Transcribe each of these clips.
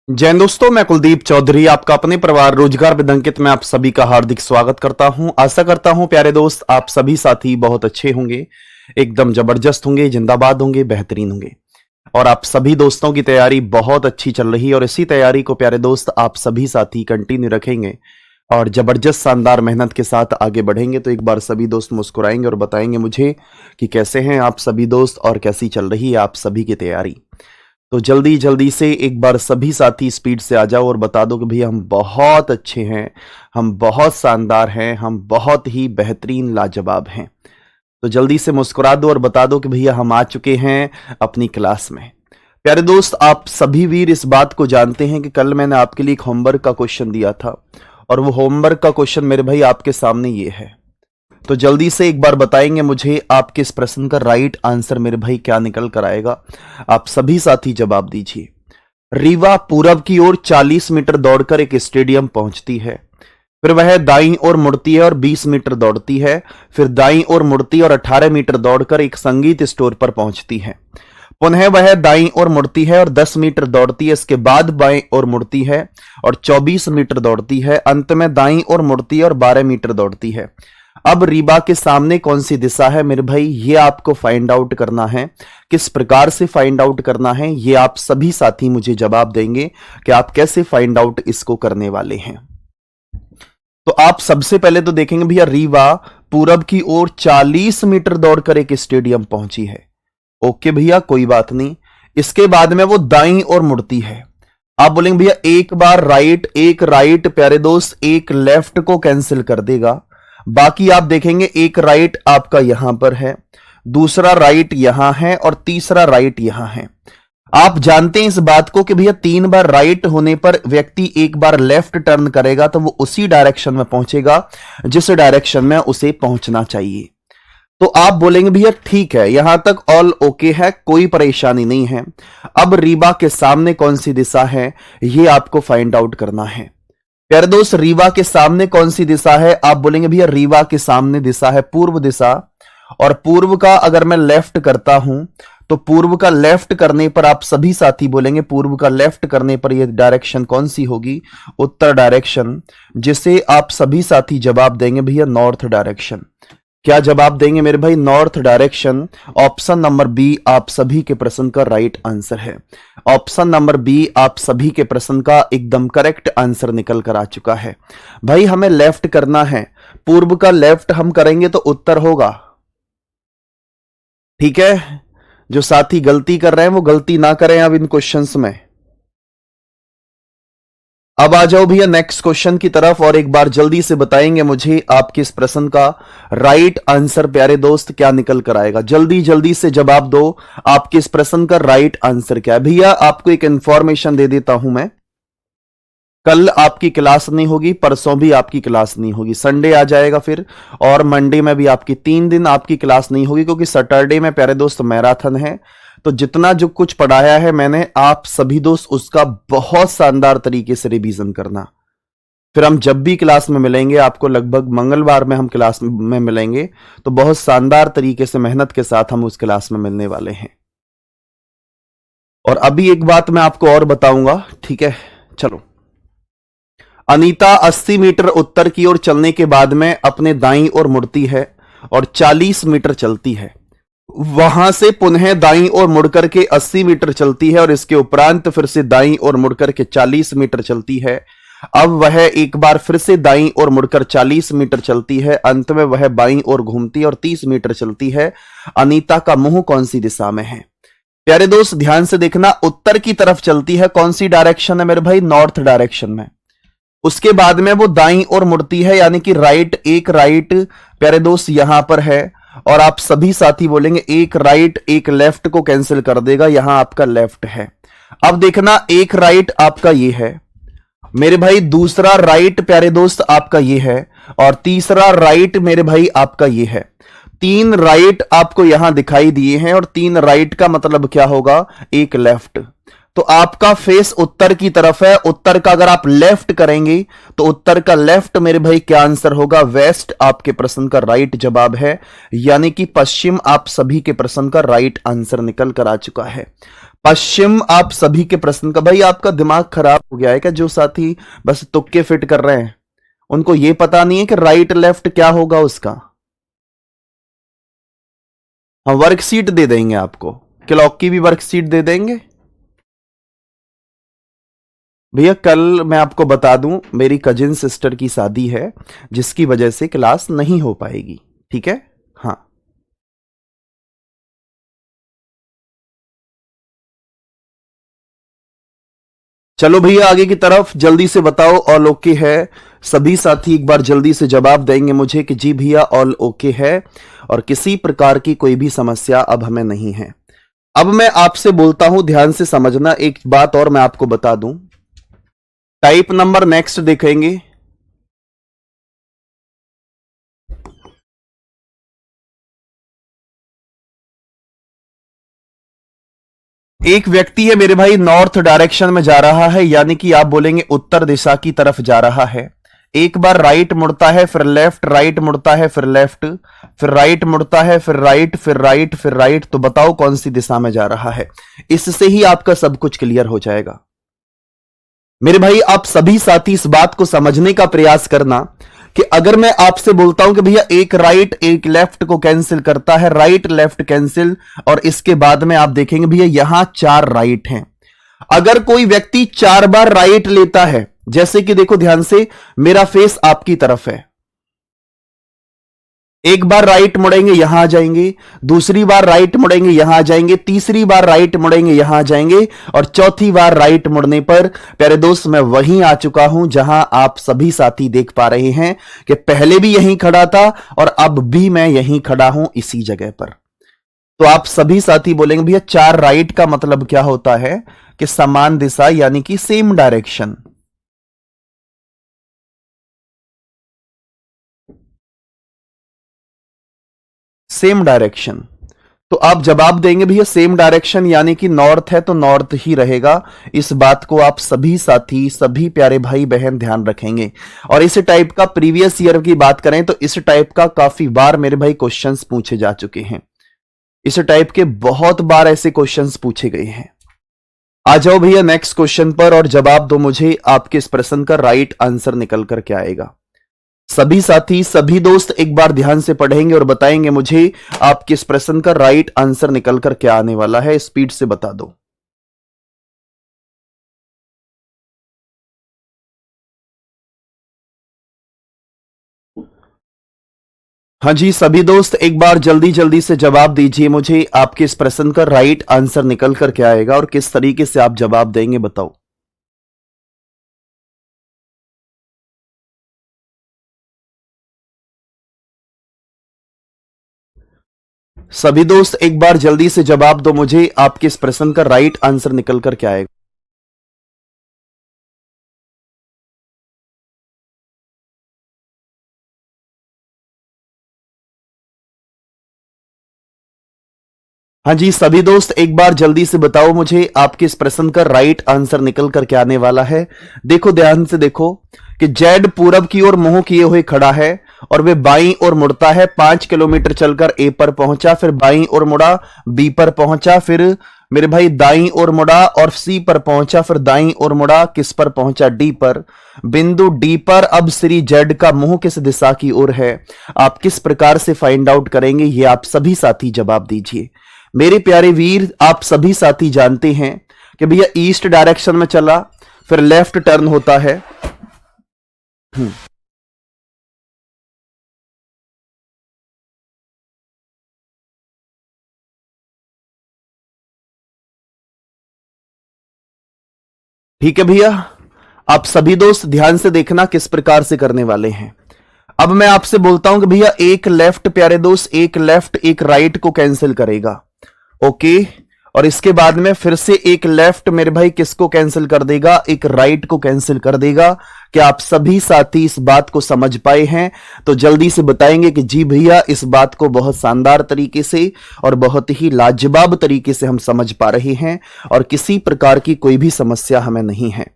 जैन दोस्तों, मैं कुलदीप चौधरी आपका अपने परिवार रोजगार विदंकित में आप सभी का हार्दिक स्वागत करता हूं। आशा करता हूं प्यारे दोस्त आप सभी साथी बहुत अच्छे होंगे, एकदम जबरदस्त होंगे, जिंदाबाद होंगे, बेहतरीन होंगे और आप सभी दोस्तों की तैयारी बहुत अच्छी चल रही है और इसी तैयारी को प्यारे दोस्त आप सभी साथी कंटिन्यू रखेंगे और जबरदस्त शानदार मेहनत के साथ आगे बढ़ेंगे। तो एक बार सभी दोस्त मुस्कुराएंगे और बताएंगे मुझे कि कैसे हैं आप सभी दोस्त और कैसी चल रही है आप सभी की तैयारी। तो जल्दी जल्दी से एक बार सभी साथी स्पीड से आ जाओ और बता दो कि भैया हम बहुत अच्छे हैं, हम बहुत शानदार हैं, हम बहुत ही बेहतरीन लाजवाब हैं। तो जल्दी से मुस्कुरा दो और बता दो कि भैया हम आ चुके हैं अपनी क्लास में। प्यारे दोस्त, आप सभी वीर इस बात को जानते हैं कि कल मैंने आपके लिए एक होमवर्क का क्वेश्चन दिया था और वो होमवर्क का क्वेश्चन मेरे भाई आपके सामने ये है। तो जल्दी से एक बार बताएंगे मुझे आपके इस प्रश्न का राइट आंसर मेरे भाई क्या निकल कर आएगा। आप सभी साथी जवाब दीजिए। रीवा पूरब की ओर 40 मीटर दौड़कर एक स्टेडियम पहुंचती है, फिर वह दाईं ओर मुड़ती है और 20 मीटर दौड़ती है, फिर दाईं ओर मुड़ती और 18 मीटर दौड़कर एक संगीत स्टोर पर पहुंचती है। पुनः वह दाईं ओर मुड़ती है और 10 मीटर दौड़ती है, इसके बाद बाईं ओर मुड़ती है और 24 मीटर दौड़ती है, अंत में दाईं ओर मुड़ती है और 12 मीटर दौड़ती है। अब रीवा के सामने कौन सी दिशा है मेरे भाई, ये आपको फाइंड आउट करना है। किस प्रकार से फाइंड आउट करना है ये आप सभी साथी मुझे जवाब देंगे कि आप कैसे फाइंड आउट इसको करने वाले हैं। तो आप सबसे पहले तो देखेंगे भैया रीवा पूरब की ओर 40 मीटर दौड़कर एक स्टेडियम पहुंची है। ओके भैया, कोई बात नहीं। इसके बाद में वो दाईं ओर मुड़ती है। आप बोलेंगे भैया एक बार राइट, एक राइट प्यारे दोस्त एक लेफ्ट को कैंसिल कर देगा, बाकी आप देखेंगे एक राइट आपका यहां पर है, दूसरा राइट यहां है और तीसरा राइट यहां है। आप जानते हैं इस बात को कि भैया 3 बार राइट होने पर व्यक्ति एक बार लेफ्ट टर्न करेगा तो वो उसी डायरेक्शन में पहुंचेगा जिस डायरेक्शन में उसे पहुंचना चाहिए। तो आप बोलेंगे भैया ठीक है, यहां तक ऑल ओके है, कोई परेशानी नहीं है। अब रीवा के सामने कौन सी दिशा है ये आपको फाइंड आउट करना है। प्यारे दोस्त, रीवा के सामने कौन सी दिशा है, आप बोलेंगे भैया रीवा के सामने दिशा है पूर्व दिशा, और पूर्व का अगर मैं लेफ्ट करता हूं तो पूर्व का लेफ्ट करने पर आप सभी साथी बोलेंगे पूर्व का लेफ्ट करने पर यह डायरेक्शन कौन सी होगी, उत्तर डायरेक्शन, जिसे आप सभी साथी जवाब देंगे भैया नॉर्थ डायरेक्शन। क्या जवाब देंगे मेरे भाई, north direction. Option number B आप सभी के प्रश्न का राइट आंसर है। ऑप्शन नंबर बी आप सभी के प्रश्न का एकदम करेक्ट आंसर निकल कर आ चुका है। भाई हमें लेफ्ट करना है, पूर्व का लेफ्ट हम करेंगे तो उत्तर होगा। ठीक है, जो साथी गलती कर रहे हैं वो गलती ना करें अब इन क्वेश्चंस में। अब आ जाओ भैया नेक्स्ट क्वेश्चन की तरफ और एक बार जल्दी से बताएंगे मुझे आपके इस प्रश्न का राइट आंसर प्यारे दोस्त क्या निकल कर आएगा। जल्दी जल्दी से जवाब दो, आपके इस प्रश्न का राइट आंसर क्या है। भैया आपको एक इंफॉर्मेशन दे देता हूं मैं, कल आपकी क्लास नहीं होगी, परसों भी आपकी क्लास नहीं होगी, संडे आ जाएगा फिर, और मंडे में भी आपकी 3 दिन आपकी क्लास नहीं होगी क्योंकि सैटरडे में प्यारे दोस्त मैराथन है। तो जितना जो कुछ पढ़ाया है मैंने आप सभी दोस्त उसका बहुत शानदार तरीके से रिवीजन करना। फिर हम जब भी क्लास में मिलेंगे, आपको लगभग मंगलवार में हम क्लास में मिलेंगे, तो बहुत शानदार तरीके से मेहनत के साथ हम उस क्लास में मिलने वाले हैं। और अभी एक बात मैं आपको और बताऊंगा, ठीक है चलो। अनीता 80 मीटर उत्तर की ओर चलने के बाद में अपने दाईं ओर मुड़ती है और 40 मीटर चलती है, वहां से पुनः दाईं ओर मुड़कर के 80 मीटर चलती है और इसके उपरांत फिर से दाईं ओर मुड़कर के 40 मीटर चलती है। अब वह एक बार फिर से दाईं ओर मुड़कर 40 मीटर चलती है, अंत में वह बाईं ओर घूमती है और 30 मीटर चलती है। अनीता का मुंह कौन सी दिशा में है? प्यारे दोस्त ध्यान से देखना, उत्तर की तरफ चलती है, कौन सी डायरेक्शन है मेरे भाई, नॉर्थ डायरेक्शन में। उसके बाद में वो दाईं ओर मुड़ती है यानी कि राइट, एक राइट प्यारे दोस्त यहां पर है, और आप सभी साथी बोलेंगे एक राइट एक लेफ्ट को कैंसिल कर देगा, यहां आपका लेफ्ट है। अब देखना एक राइट आपका ये है मेरे भाई, दूसरा राइट प्यारे दोस्त आपका ये है, और तीसरा राइट मेरे भाई आपका ये है। 3 राइट आपको यहां दिखाई दिए हैं और 3 राइट का मतलब क्या होगा, एक लेफ्ट। तो आपका फेस उत्तर की तरफ है, उत्तर का अगर आप लेफ्ट करेंगे तो उत्तर का लेफ्ट मेरे भाई क्या आंसर होगा, वेस्ट आपके प्रश्न का राइट जवाब है, यानी कि पश्चिम आप सभी के प्रश्न का राइट आंसर निकल कर आ चुका है। पश्चिम आप सभी के प्रश्न का, भाई आपका दिमाग खराब हो गया है क्या? जो साथी बस तुक्के फिट कर रहे हैं उनको ये पता नहीं है कि राइट लेफ्ट क्या होगा उसका। हम वर्कशीट दे देंगे आपको, क्लॉक की भी वर्कशीट दे देंगे। भैया कल मैं आपको बता दूं, मेरी कजिन सिस्टर की शादी है जिसकी वजह से क्लास नहीं हो पाएगी, ठीक है? हाँ, चलो भैया आगे की तरफ जल्दी से बताओ। ऑल ओके है? सभी साथी एक बार जल्दी से जवाब देंगे मुझे कि जी भैया ऑल ओके है और किसी प्रकार की कोई भी समस्या अब हमें नहीं है। अब मैं आपसे बोलता हूं, ध्यान से समझना। एक बात और मैं आपको बता दूं, टाइप नंबर नेक्स्ट देखेंगे। एक व्यक्ति है मेरे भाई, नॉर्थ डायरेक्शन में जा रहा है, यानी कि आप बोलेंगे उत्तर दिशा की तरफ जा रहा है। एक बार राइट मुड़ता है, फिर लेफ्ट, राइट मुड़ता है, फिर लेफ्ट, फिर राइट मुड़ता है, फिर राइट, फिर राइट, फिर राइट। तो बताओ कौन सी दिशा में जा रहा है? इससे ही आपका सब कुछ क्लियर हो जाएगा। मेरे भाई आप सभी साथी इस बात को समझने का प्रयास करना कि अगर मैं आपसे बोलता हूं कि भैया एक राइट एक लेफ्ट को कैंसिल करता है, राइट लेफ्ट कैंसिल, और इसके बाद में आप देखेंगे भैया यहां 4 राइट हैं। अगर कोई व्यक्ति 4 बार राइट लेता है, जैसे कि देखो ध्यान से, मेरा फेस आपकी तरफ है, एक बार राइट मुड़ेंगे यहां आ जाएंगे, दूसरी बार राइट मुड़ेंगे यहां आ जाएंगे, तीसरी बार राइट मुड़ेंगे यहां आ जाएंगे, और चौथी बार राइट मुड़ने पर प्यारे दोस्त मैं वहीं आ चुका हूं जहां आप सभी साथी देख पा रहे हैं कि पहले भी यहीं खड़ा था और अब भी मैं यहीं खड़ा हूं इसी जगह पर। तो आप सभी साथी बोलेंगे भैया 4 राइट का मतलब क्या होता है कि समान दिशा, यानी कि सेम डायरेक्शन। Same direction. तो आप जवाब देंगे भैया सेम डायरेक्शन यानी कि नॉर्थ है तो नॉर्थ ही रहेगा। इस बात को आप सभी साथी, सभी प्यारे भाई बहन ध्यान रखेंगे। और इस टाइप का प्रीवियस ईयर की बात करें तो इस टाइप का काफी बार मेरे भाई क्वेश्चंस पूछे जा चुके हैं। इस टाइप के बहुत बार ऐसे क्वेश्चंस पूछे गए हैं। आ जाओ भैया नेक्स्ट क्वेश्चन पर और जवाब दो मुझे, आपके इस प्रश्न का राइट आंसर निकल कर क्या आएगा। सभी साथी, सभी दोस्त एक बार ध्यान से पढ़ेंगे और बताएंगे मुझे आपके इस प्रश्न का राइट आंसर निकल कर क्या आने वाला है। स्पीड से बता दो। हाँ जी सभी दोस्त एक बार जल्दी जल्दी से जवाब दीजिए मुझे, आपके इस प्रश्न का राइट आंसर निकल कर क्या आएगा और किस तरीके से आप जवाब देंगे, बताओ। सभी दोस्त एक बार जल्दी से जवाब दो मुझे, आपके इस प्रश्न का राइट आंसर निकल कर क्या आएगा। हाँ जी सभी दोस्त एक बार जल्दी से बताओ मुझे, आपके इस प्रश्न का राइट आंसर निकल कर क्या आने वाला है। देखो ध्यान से देखो कि जेड पूरब की ओर मुंह किए हुए खड़ा है और वे बाईं ओर मुड़ता है। 5 किलोमीटर चलकर ए पर पहुंचा, फिर बाईं ओर मुड़ा, बी पर पहुंचा, फिर मेरे भाई दाईं ओर मुड़ा और सी पर पहुंचा, फिर दाईं ओर मुड़ा, किस पर पहुंचा? डी पर। बिंदु डी पर अब श्री जेड का मुंह किस दिशा की ओर है? आप किस प्रकार से फाइंड आउट करेंगे, ये आप सभी साथी जवाब दीजिए। मेरे प्यारे वीर आप सभी साथी जानते हैं कि भैया ईस्ट डायरेक्शन में चला, फिर लेफ्ट टर्न होता है। ठीक है भैया, आप सभी दोस्त ध्यान से देखना किस प्रकार से करने वाले हैं। अब मैं आपसे बोलता हूं कि भैया एक लेफ्ट, प्यारे दोस्त एक लेफ्ट एक राइट को कैंसिल करेगा, ओके। और इसके बाद में फिर से एक लेफ्ट मेरे भाई किसको कैंसिल कर देगा? एक राइट को कैंसिल कर देगा। क्या आप सभी साथी इस बात को समझ पाए हैं? तो जल्दी से बताएंगे कि जी भैया इस बात को बहुत शानदार तरीके से और बहुत ही लाजवाब तरीके से हम समझ पा रहे हैं और किसी प्रकार की कोई भी समस्या हमें नहीं है।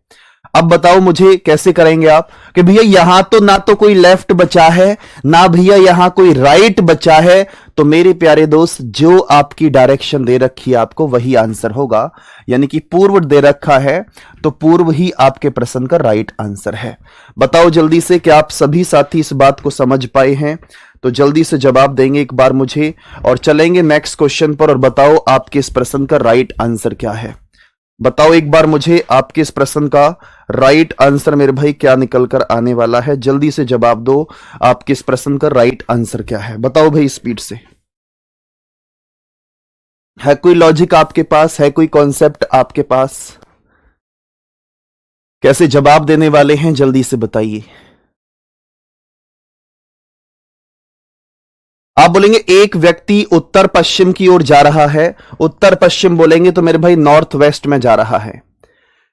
अब बताओ मुझे कैसे करेंगे आप कि भैया यहां तो ना तो कोई लेफ्ट बचा है, ना भैया यहां कोई राइट बचा है। तो मेरे प्यारे दोस्त, जो आपकी डायरेक्शन दे रखी है आपको वही आंसर होगा, यानी कि पूर्व दे रखा है तो पूर्व ही आपके प्रश्न का राइट आंसर है। बताओ जल्दी से कि आप सभी साथी इस बात को समझ पाए हैं? तो जल्दी से जवाब देंगे एक बार मुझे, और चलेंगे नेक्स्ट क्वेश्चन पर। और बताओ आपके इस प्रश्न का राइट आंसर क्या है? बताओ एक बार मुझे आपके इस प्रश्न का राइट आंसर मेरे भाई क्या निकल कर आने वाला है? जल्दी से जवाब दो, आपके इस प्रश्न का राइट आंसर क्या है? बताओ भाई स्पीड से। है कोई लॉजिक आपके पास? है कोई कॉन्सेप्ट आपके पास? कैसे जवाब देने वाले हैं जल्दी से बताइए। आप बोलेंगे एक व्यक्ति उत्तर पश्चिम की ओर जा रहा है। उत्तर पश्चिम बोलेंगे तो मेरे भाई नॉर्थ वेस्ट में जा रहा है।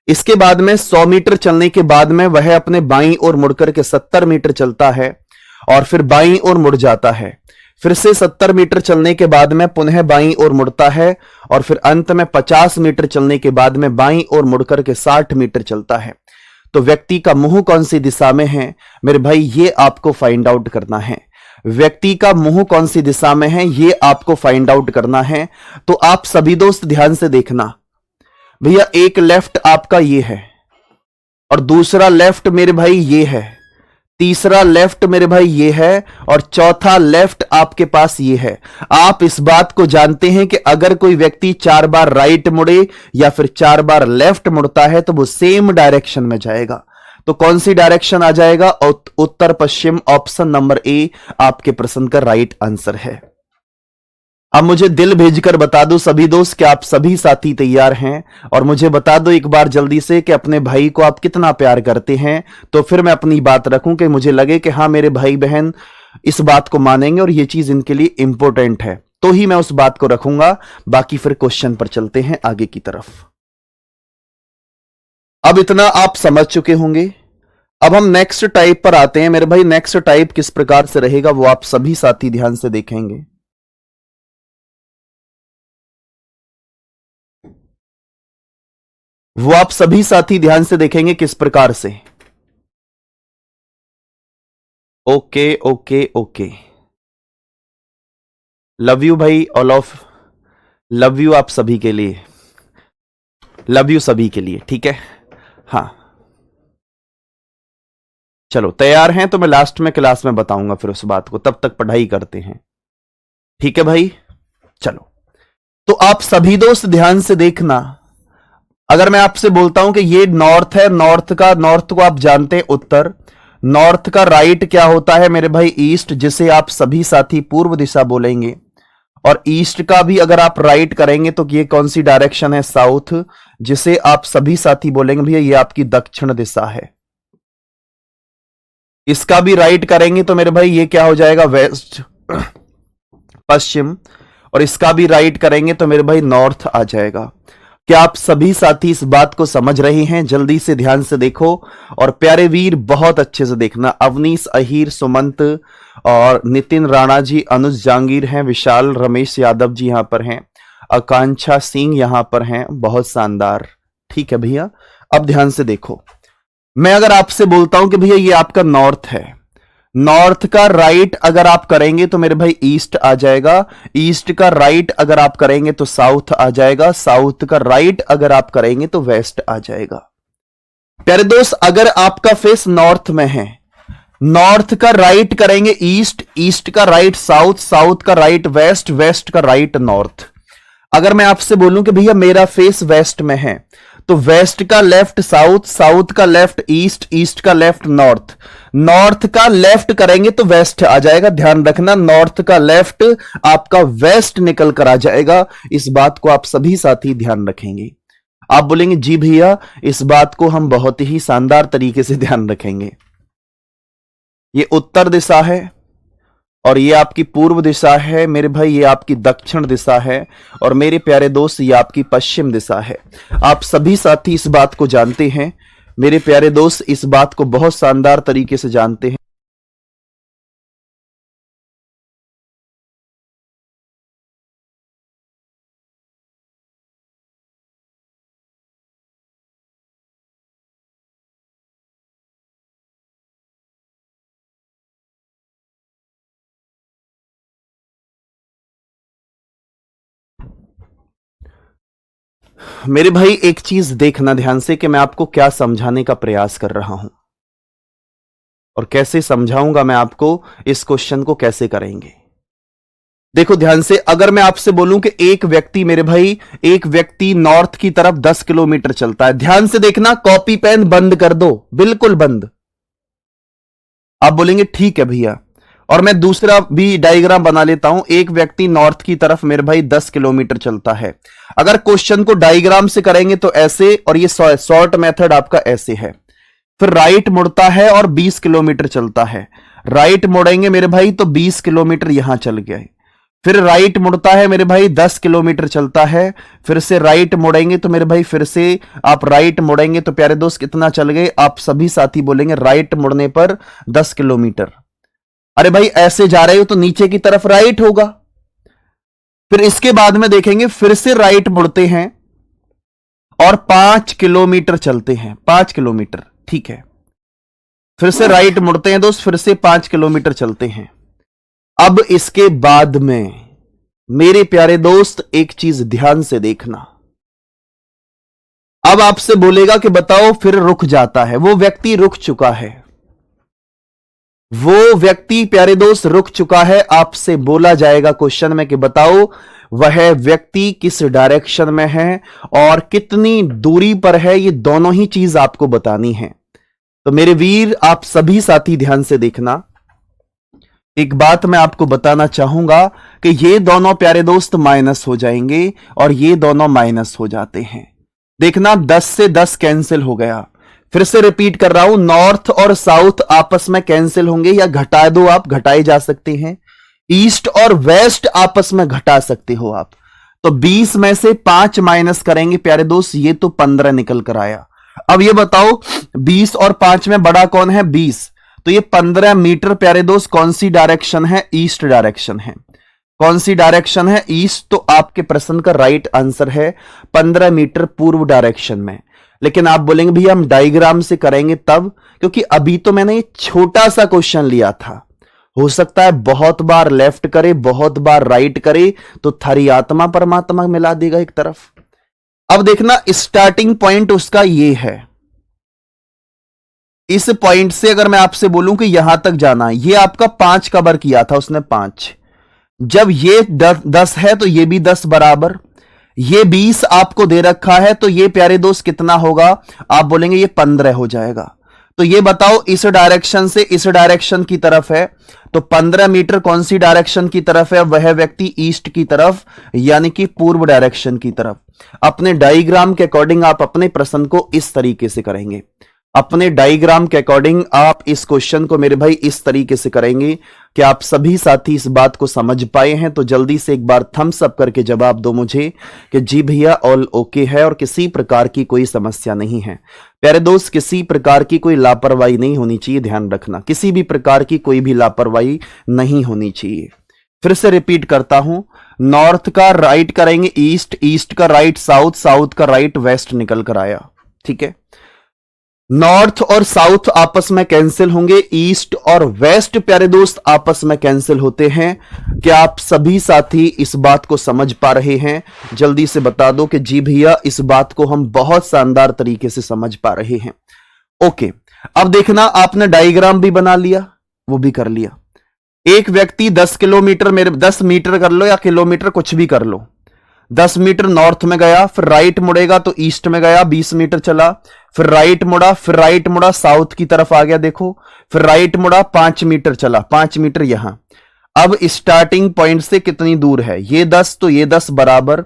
इसके बाद में 100 मीटर चलने के बाद में वह अपने बाईं ओर मुड़कर के 70 मीटर चलता है और फिर बाईं ओर मुड़ जाता है। फिर से 70 मीटर चलने के बाद में पुनः बाईं ओर मुड़ता है और फिर अंत में 50 मीटर चलने के बाद में बाईं ओर मुड़कर के 60 मीटर चलता है। तो व्यक्ति का मुंह कौन सी दिशा में है मेरे भाई, ये आपको फाइंड आउट करना है। व्यक्ति का मुंह कौन सी दिशा में है ये आपको फाइंड आउट करना है। तो आप सभी दोस्त ध्यान से देखना भैया, एक लेफ्ट आपका ये है और दूसरा लेफ्ट मेरे भाई ये है, तीसरा लेफ्ट मेरे भाई ये है और चौथा लेफ्ट आपके पास ये है। आप इस बात को जानते हैं कि अगर कोई व्यक्ति 4 बार राइट मुड़े या फिर 4 बार लेफ्ट मुड़ता है तो वो सेम डायरेक्शन में जाएगा। तो कौन सी डायरेक्शन आ जाएगा? उत्तर पश्चिम। ऑप्शन नंबर ए आपके प्रश्न का राइट आंसर है। अब मुझे दिल भेजकर बता दो सभी दोस्त कि आप सभी साथी तैयार हैं, और मुझे बता दो एक बार जल्दी से कि अपने भाई को आप कितना प्यार करते हैं। तो फिर मैं अपनी बात रखूं कि मुझे लगे कि हाँ मेरे भाई बहन इस बात को मानेंगे और ये चीज इनके लिए इंपॉर्टेंट है, तो ही मैं उस बात को रखूंगा। बाकी फिर क्वेश्चन पर चलते हैं आगे की तरफ। अब इतना आप समझ चुके होंगे। अब हम नेक्स्ट टाइप पर आते हैं मेरे भाई। नेक्स्ट टाइप किस प्रकार से रहेगा वो आप सभी साथी ध्यान से देखेंगे। वो आप सभी साथी ध्यान से देखेंगे किस प्रकार से। Okay okay okay, love you भाई ऑल ऑफ, लव यू आप सभी के लिए, लव यू सभी के लिए, ठीक है। हाँ चलो तैयार हैं तो मैं लास्ट में क्लास में बताऊंगा फिर उस बात को, तब तक पढ़ाई करते हैं, ठीक है भाई। चलो तो आप सभी दोस्त ध्यान से देखना। अगर मैं आपसे बोलता हूं कि ये नॉर्थ है, नॉर्थ को आप जानते हैं उत्तर, नॉर्थ का राइट क्या होता है मेरे भाई? ईस्ट, जिसे आप सभी साथी पूर्व दिशा बोलेंगे। और ईस्ट का भी अगर आप राइट करेंगे तो ये कौन सी डायरेक्शन है? साउथ, जिसे आप सभी साथी बोलेंगे भैया ये आपकी दक्षिण दिशा है। इसका भी राइट करेंगे तो मेरे भाई ये क्या हो जाएगा? वेस्ट, पश्चिम। और इसका भी राइट करेंगे तो मेरे भाई नॉर्थ आ जाएगा। क्या आप सभी साथी इस बात को समझ रहे हैं? जल्दी से ध्यान से देखो और प्यारे वीर बहुत अच्छे से देखना। अवनीश, अहीर, सुमंत और नितिन राणा जी, अनुज जांगीर हैं, विशाल, रमेश यादव जी यहां पर हैं, आकांक्षा सिंह यहां पर हैं, बहुत शानदार। ठीक है भैया, अब ध्यान से देखो। मैं अगर आपसे बोलता हूं कि भैया ये आपका नॉर्थ है, नॉर्थ का राइट अगर आप करेंगे तो मेरे भाई ईस्ट आ जाएगा, ईस्ट का राइट अगर आप करेंगे तो साउथ आ जाएगा, साउथ का राइट अगर आप करेंगे तो वेस्ट आ जाएगा। प्यारे दोस्त, अगर आपका फेस नॉर्थ में है, नॉर्थ का राइट करेंगे ईस्ट, ईस्ट का राइट साउथ, साउथ का राइट वेस्ट, वेस्ट का राइट नॉर्थ। अगर मैं आपसे बोलूं कि भैया मेरा फेस वेस्ट में है, तो वेस्ट का लेफ्ट साउथ, साउथ का लेफ्ट ईस्ट, ईस्ट का लेफ्ट नॉर्थ, नॉर्थ का लेफ्ट करेंगे तो वेस्ट आ जाएगा। ध्यान रखना, नॉर्थ का लेफ्ट आपका वेस्ट निकल कर आ जाएगा। इस बात को आप सभी साथी ध्यान रखेंगे। आप बोलेंगे जी भैया इस बात को हम बहुत ही शानदार तरीके से ध्यान रखेंगे। ये उत्तर दिशा है और ये आपकी पूर्व दिशा है मेरे भाई, ये आपकी दक्षिण दिशा है, और मेरे प्यारे दोस्त ये आपकी पश्चिम दिशा है। आप सभी साथी इस बात को जानते हैं, मेरे प्यारे दोस्त इस बात को बहुत शानदार तरीके से जानते हैं। मेरे भाई एक चीज देखना ध्यान से कि मैं आपको क्या समझाने का प्रयास कर रहा हूं और कैसे समझाऊंगा मैं आपको, इस क्वेश्चन को कैसे करेंगे। देखो ध्यान से, अगर मैं आपसे बोलूं कि एक व्यक्ति, मेरे भाई एक व्यक्ति नॉर्थ की तरफ 10 किलोमीटर चलता है, ध्यान से देखना, कॉपी पेन बंद कर दो, बिल्कुल बंद। आप बोलेंगे ठीक है भैया, और मैं दूसरा भी डायग्राम बना लेता हूं। एक व्यक्ति नॉर्थ की तरफ मेरे भाई 10 किलोमीटर चलता है। अगर क्वेश्चन को डायग्राम से करेंगे तो ऐसे, और ये शॉर्ट मेथड आपका ऐसे है। फिर राइट मुड़ता है और 20 किलोमीटर चलता है। राइट मुड़ेंगे मेरे भाई तो 20 किलोमीटर यहां चल गए। फिर राइट मुड़ता है मेरे भाई, 10 किलोमीटर चलता है। फिर से राइट मुड़ेंगे तो मेरे भाई फिर से आप राइट मुड़ेंगे तो प्यारे दोस्त कितना चल गए, आप सभी साथी बोलेंगे राइट मुड़ने पर 10 किलोमीटर। अरे भाई ऐसे जा रहे हो तो नीचे की तरफ राइट होगा। फिर इसके बाद में देखेंगे, फिर से राइट मुड़ते हैं और 5 किलोमीटर चलते हैं, 5 किलोमीटर, ठीक है। फिर से राइट मुड़ते हैं दोस्त, फिर से 5 किलोमीटर चलते हैं। अब इसके बाद में मेरे प्यारे दोस्त एक चीज ध्यान से देखना। अब आपसे बोलेगा कि बताओ, फिर रुक जाता है, वो व्यक्ति रुक चुका है, वो व्यक्ति प्यारे दोस्त रुक चुका है। आपसे बोला जाएगा क्वेश्चन में कि बताओ वह व्यक्ति किस डायरेक्शन में है और कितनी दूरी पर है, ये दोनों ही चीज आपको बतानी है। तो मेरे वीर, आप सभी साथी ध्यान से देखना। एक बात मैं आपको बताना चाहूंगा कि ये दोनों प्यारे दोस्त माइनस हो जाएंगे और ये दोनों माइनस हो जाते हैं। देखना 10 से 10 कैंसिल हो गया। फिर से रिपीट कर रहा हूं, नॉर्थ और साउथ आपस में कैंसिल होंगे, या घटा दो आप, घटाए जा सकते हैं। ईस्ट और वेस्ट आपस में घटा सकते हो आप। तो 20 में से 5 माइनस करेंगे प्यारे दोस्त, ये तो 15 निकल कर आया। अब ये बताओ 20 और 5 में बड़ा कौन है, 20। तो ये 15 मीटर प्यारे दोस्त कौन सी डायरेक्शन है, ईस्ट डायरेक्शन है। कौन सी डायरेक्शन है, ईस्ट। तो आपके प्रश्न का राइट आंसर है 15 मीटर पूर्व डायरेक्शन में। लेकिन आप बोलेंगे भैया हम डायग्राम से करेंगे तब, क्योंकि अभी तो मैंने ये छोटा सा क्वेश्चन लिया था। हो सकता है बहुत बार लेफ्ट करे, बहुत बार राइट करे, तो थारी आत्मा परमात्मा मिला देगा एक तरफ। अब देखना, स्टार्टिंग पॉइंट उसका ये है। इस पॉइंट से अगर मैं आपसे बोलूं कि यहां तक जाना, ये आपका 5 कवर किया था उसने, 5। जब ये 10 है तो ये भी 10 बराबर। ये 20 आपको दे रखा है, तो ये प्यारे दोस्त कितना होगा, आप बोलेंगे ये 15 हो जाएगा। तो ये बताओ इस डायरेक्शन से इस डायरेक्शन की तरफ है, तो 15 मीटर कौन सी डायरेक्शन की तरफ है, वह व्यक्ति ईस्ट की तरफ, यानी कि पूर्व डायरेक्शन की तरफ। अपने डायग्राम के अकॉर्डिंग आप अपने प्रश्न को इस तरीके से करेंगे। अपने डायग्राम के अकॉर्डिंग आप इस क्वेश्चन को मेरे भाई इस तरीके से करेंगे कि आप सभी साथी इस बात को समझ पाए हैं। तो जल्दी से एक बार थम्स अप करके जवाब दो मुझे कि जी भैया ऑल ओके है और किसी प्रकार की कोई समस्या नहीं है। प्यारे दोस्त, किसी प्रकार की कोई लापरवाही नहीं होनी चाहिए, ध्यान रखना, किसी भी प्रकार की कोई भी लापरवाही नहीं होनी चाहिए। फिर से रिपीट करता हूं, नॉर्थ का राइट करेंगे ईस्ट, ईस्ट का राइट साउथ, साउथ का राइट वेस्ट निकल कर आया, ठीक है। नॉर्थ और साउथ आपस में कैंसिल होंगे, ईस्ट और वेस्ट प्यारे दोस्त आपस में कैंसिल होते हैं। क्या आप सभी साथी इस बात को समझ पा रहे हैं? जल्दी से बता दो कि जी भैया इस बात को हम बहुत शानदार तरीके से समझ पा रहे हैं। ओके, अब देखना, आपने डायग्राम भी बना लिया, वो भी कर लिया। एक व्यक्ति 10 किलोमीटर, मेरे 10 मीटर कर लो या किलोमीटर कुछ भी कर लो, 10 मीटर नॉर्थ में गया, फिर राइट मुड़ेगा तो ईस्ट में गया, 20 मीटर चला, फिर राइट मुड़ा, फिर राइट मुड़ा साउथ की तरफ आ गया, देखो, फिर राइट मुड़ा 5 मीटर चला, 5 मीटर यहां। अब स्टार्टिंग पॉइंट से कितनी दूर है, ये 10, तो ये 10 बराबर,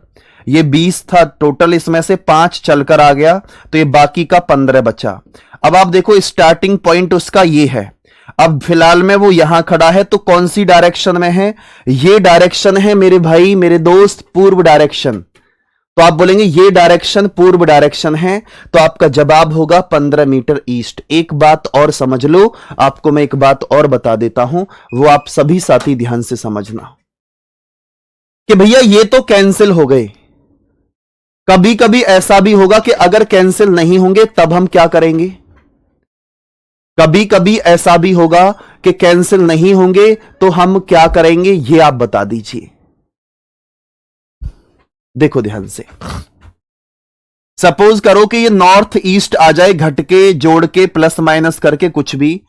ये 20 था टोटल, इसमें से 5 चलकर आ गया, तो ये बाकी का 15 बचा। अब आप देखो स्टार्टिंग पॉइंट उसका ये है। अब फिलहाल में वो यहां खड़ा है, तो कौन सी डायरेक्शन में है, ये डायरेक्शन है मेरे भाई, मेरे दोस्त, पूर्व डायरेक्शन। तो आप बोलेंगे ये डायरेक्शन पूर्व डायरेक्शन है, तो आपका जवाब होगा 15 मीटर ईस्ट। एक बात और समझ लो, आपको मैं एक बात और बता देता हूं, वो आप सभी साथी ध्यान से समझना कि भैया ये तो कैंसिल हो गए। कभी कभी ऐसा भी होगा कि अगर कैंसिल नहीं होंगे तब हम क्या करेंगे, कभी कभी ऐसा भी होगा कि कैंसिल नहीं होंगे तो हम क्या करेंगे, ये आप बता दीजिए। देखो ध्यान से, सपोज करो कि ये नॉर्थ ईस्ट आ जाए, घट के जोड़ के प्लस माइनस करके कुछ भी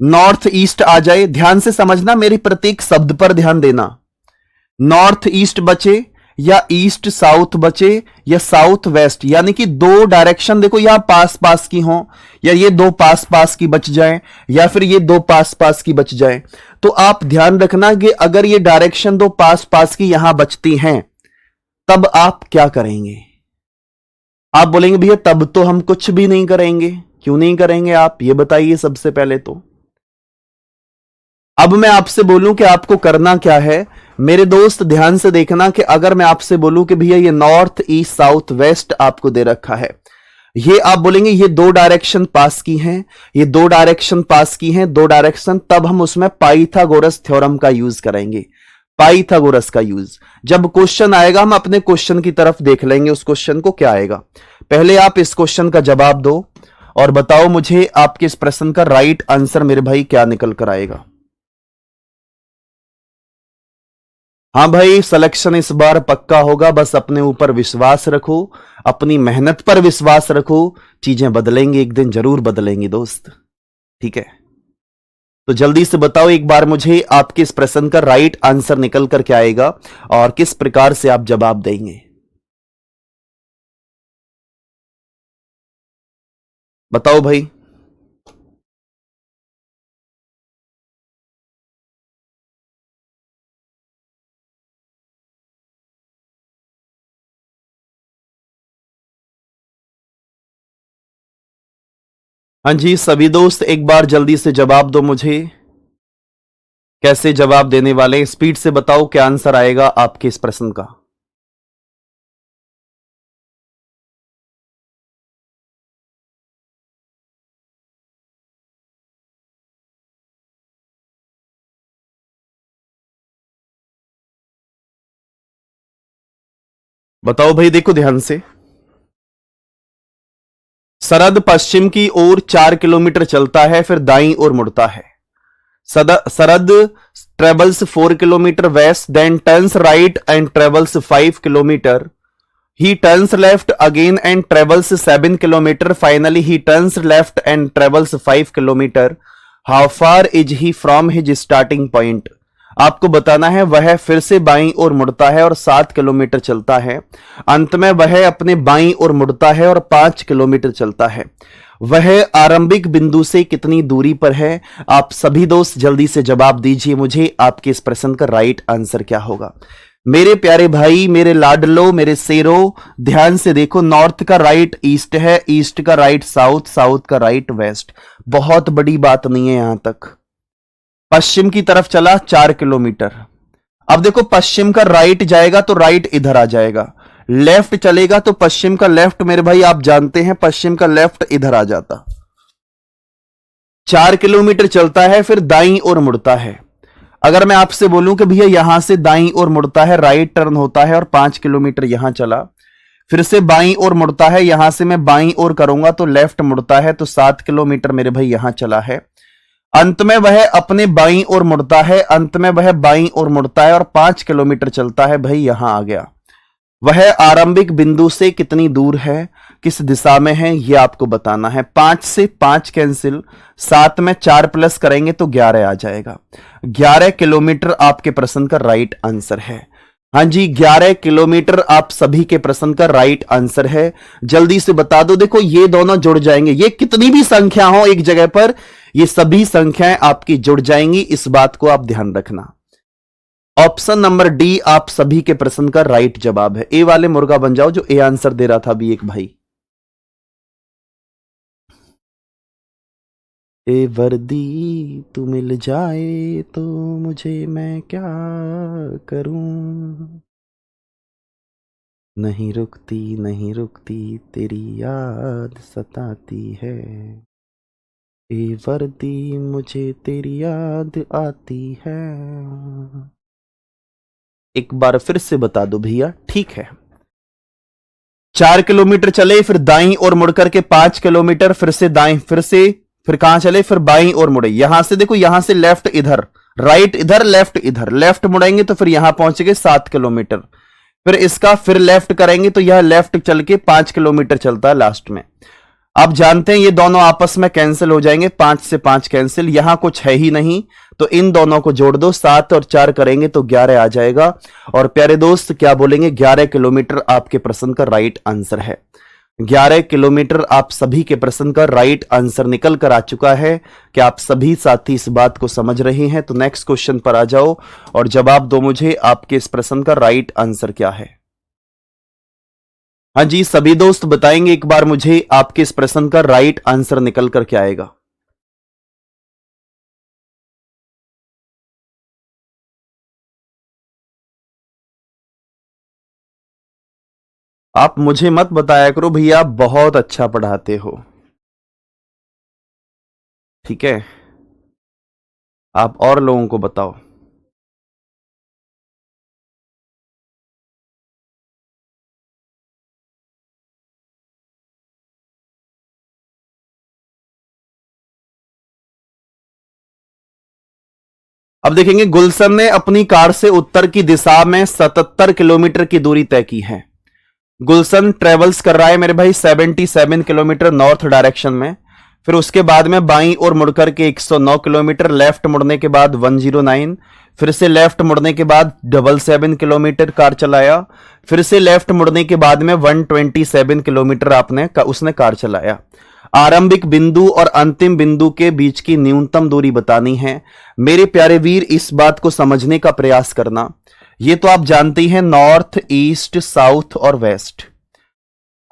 नॉर्थ ईस्ट आ जाए। ध्यान से समझना, मेरे प्रत्येक शब्द पर ध्यान देना। नॉर्थ ईस्ट बचे या ईस्ट साउथ बचे या साउथ वेस्ट, यानी कि दो डायरेक्शन देखो यहां पास पास की हो, या ये दो पास पास की बच जाए या फिर ये दो पास पास की बच जाए, तो आप ध्यान रखना कि अगर ये डायरेक्शन दो पास पास की यहां बचती हैं तब आप क्या करेंगे। आप बोलेंगे भैया तब तो हम कुछ भी नहीं करेंगे। क्यों नहीं करेंगे आप ये बताइए सबसे पहले तो। अब मैं आपसे बोलूं कि आपको करना क्या है, मेरे दोस्त ध्यान से देखना कि अगर मैं आपसे बोलूं कि भैया ये नॉर्थ ईस्ट साउथ वेस्ट आपको दे रखा है, ये आप बोलेंगे ये दो डायरेक्शन पास की हैं, ये दो डायरेक्शन पास की हैं, दो डायरेक्शन, तब हम उसमें पाइथागोरस थ्योरम का यूज करेंगे। पाइथागोरस का यूज जब क्वेश्चन आएगा हम अपने क्वेश्चन की तरफ देख लेंगे, उस क्वेश्चन को क्या आएगा। पहले आप इस क्वेश्चन का जवाब दो और बताओ मुझे आपके इस प्रश्न का राइट आंसर मेरे भाई क्या निकल कर आएगा। हाँ भाई, सिलेक्शन इस बार पक्का होगा, बस अपने ऊपर विश्वास रखो, अपनी मेहनत पर विश्वास रखो, चीजें बदलेंगी, एक दिन जरूर बदलेंगी दोस्त। ठीक है, तो जल्दी से बताओ एक बार मुझे आपके इस प्रश्न का राइट आंसर निकल कर क्या आएगा और किस प्रकार से आप जवाब देंगे। बताओ भाई। हाँ जी, सभी दोस्त एक बार जल्दी से जवाब दो मुझे, कैसे जवाब देने वाले, स्पीड से बताओ क्या आंसर आएगा आपके इस प्रश्न का। बताओ भाई, देखो ध्यान से। सरद पश्चिम की ओर 4 किलोमीटर चलता है, फिर दाईं ओर मुड़ता है। Sharad travels 4 kilometre west, then turns right and travels 5 kilometre. He turns left again and travels 7 kilometer. Finally, he turns left and travels 5 kilometer. How far is he from his starting point? आपको बताना है वह फिर से बाईं ओर मुड़ता है और 7 किलोमीटर चलता है। अंत में वह अपने बाईं ओर मुड़ता है और 5 किलोमीटर चलता है। वह आरंभिक बिंदु से कितनी दूरी पर है? आप सभी दोस्त जल्दी से जवाब दीजिए मुझे, आपके इस प्रश्न का राइट आंसर क्या होगा। मेरे प्यारे भाई, मेरे लाडलो, मेरे शेरो, ध्यान से देखो, नॉर्थ का राइट ईस्ट है, ईस्ट का राइट साउथ, साउथ का राइट वेस्ट। बहुत बड़ी बात नहीं है यहां तक। पश्चिम की तरफ चला 4 किलोमीटर। अब देखो पश्चिम का राइट जाएगा तो राइट इधर आ जाएगा, लेफ्ट चलेगा तो पश्चिम का लेफ्ट, मेरे भाई आप जानते हैं पश्चिम का लेफ्ट इधर आ जाता। 4 किलोमीटर चलता है, फिर दाईं ओर मुड़ता है। अगर मैं आपसे बोलूं कि भैया यहां से दाईं ओर मुड़ता है, राइट टर्न होता है और 5 किलोमीटर यहां चला, फिर से बाईं ओर मुड़ता है, यहां से मैं बाईं ओर करूंगा तो लेफ्ट मुड़ता है, तो 7 किलोमीटर मेरे भाई यहां चला है। अंत में वह अपने बाईं ओर मुड़ता है, अंत में वह बाईं ओर मुड़ता है और 5 किलोमीटर चलता है, भाई यहां आ गया। वह आरंभिक बिंदु से कितनी दूर है, किस दिशा में है, यह आपको बताना है। 5 से 5 कैंसिल, 7 में 4 प्लस करेंगे तो 11 आ जाएगा। 11 किलोमीटर आपके प्रश्न का राइट आंसर है। हाँ जी, 11 किलोमीटर आप सभी के प्रश्न का राइट आंसर है। जल्दी से बता दो, देखो ये दोनों जुड़ जाएंगे, ये कितनी भी संख्या हो एक जगह पर, ये सभी संख्याएं आपकी जुड़ जाएंगी, इस बात को आप ध्यान रखना। ऑप्शन नंबर डी आप सभी के प्रश्न का राइट जवाब है। ए वाले मुर्गा बन जाओ जो ए आंसर दे रहा था अभी एक भाई। ए वर्दी तू मिल जाए तो मुझे मैं क्या करूं, नहीं रुकती नहीं रुकती तेरी याद सताती है। ए वर्दी मुझे तेरी याद आती है। एक बार फिर से बता दो भैया, ठीक है। 4 किलोमीटर चले, फिर दाईं ओर मुड़कर के 5 किलोमीटर, फिर से दाईं, फिर कहां चले, फिर बाईं ओर मुड़े। यहां से देखो, यहां से लेफ्ट इधर, राइट इधर, लेफ्ट इधर, लेफ्ट मुड़ेंगे तो फिर यहां पहुंच गए 7 किलोमीटर। फिर इसका फिर लेफ्ट करेंगे तो यह लेफ्ट चल के 5 किलोमीटर चलता है लास्ट में। आप जानते हैं ये दोनों आपस में कैंसिल हो जाएंगे, 5 से 5 कैंसिल, यहां कुछ है ही नहीं तो इन दोनों को जोड़ दो, 7 और 4 करेंगे तो 11 आ जाएगा। और प्यारे दोस्त क्या बोलेंगे, 11 किलोमीटर आपके प्रश्न का राइट आंसर है। 11 किलोमीटर आप सभी के प्रश्न का राइट आंसर निकल कर आ चुका है। क्या आप सभी साथी इस बात को समझ रहे हैं? तो नेक्स्ट क्वेश्चन पर आ जाओ और जवाब दो मुझे, आपके इस प्रश्न का राइट आंसर क्या है। हाँ जी, सभी दोस्त बताएंगे एक बार मुझे, आपके इस प्रश्न का राइट आंसर निकल कर क्या आएगा। आप मुझे मत बताया करो भैया, आप बहुत अच्छा पढ़ाते हो, ठीक है, आप और लोगों को बताओ। अब देखेंगे, गुलशन ने अपनी कार से उत्तर की दिशा में 77 किलोमीटर की दूरी तय की है। गुलशन ट्रेवल्स कर रहा है मेरे भाई 77 किलोमीटर नॉर्थ डायरेक्शन में, फिर उसके बाद में बाईं ओर मुड़कर के 109 किलोमीटर, लेफ्ट मुड़ने के बाद 109, फिर से लेफ्ट मुड़ने के बाद 77 किलोमीटर कार चलाया, फिर से लेफ्ट मुड़ने के बाद में 127 किलोमीटर उसने कार चलाया। आरंभिक बिंदु और अंतिम बिंदु के बीच की न्यूनतम दूरी बतानी है। मेरे प्यारे वीर, इस बात को समझने का प्रयास करना। ये तो आप जानते हैं, नॉर्थ, ईस्ट, साउथ और वेस्ट।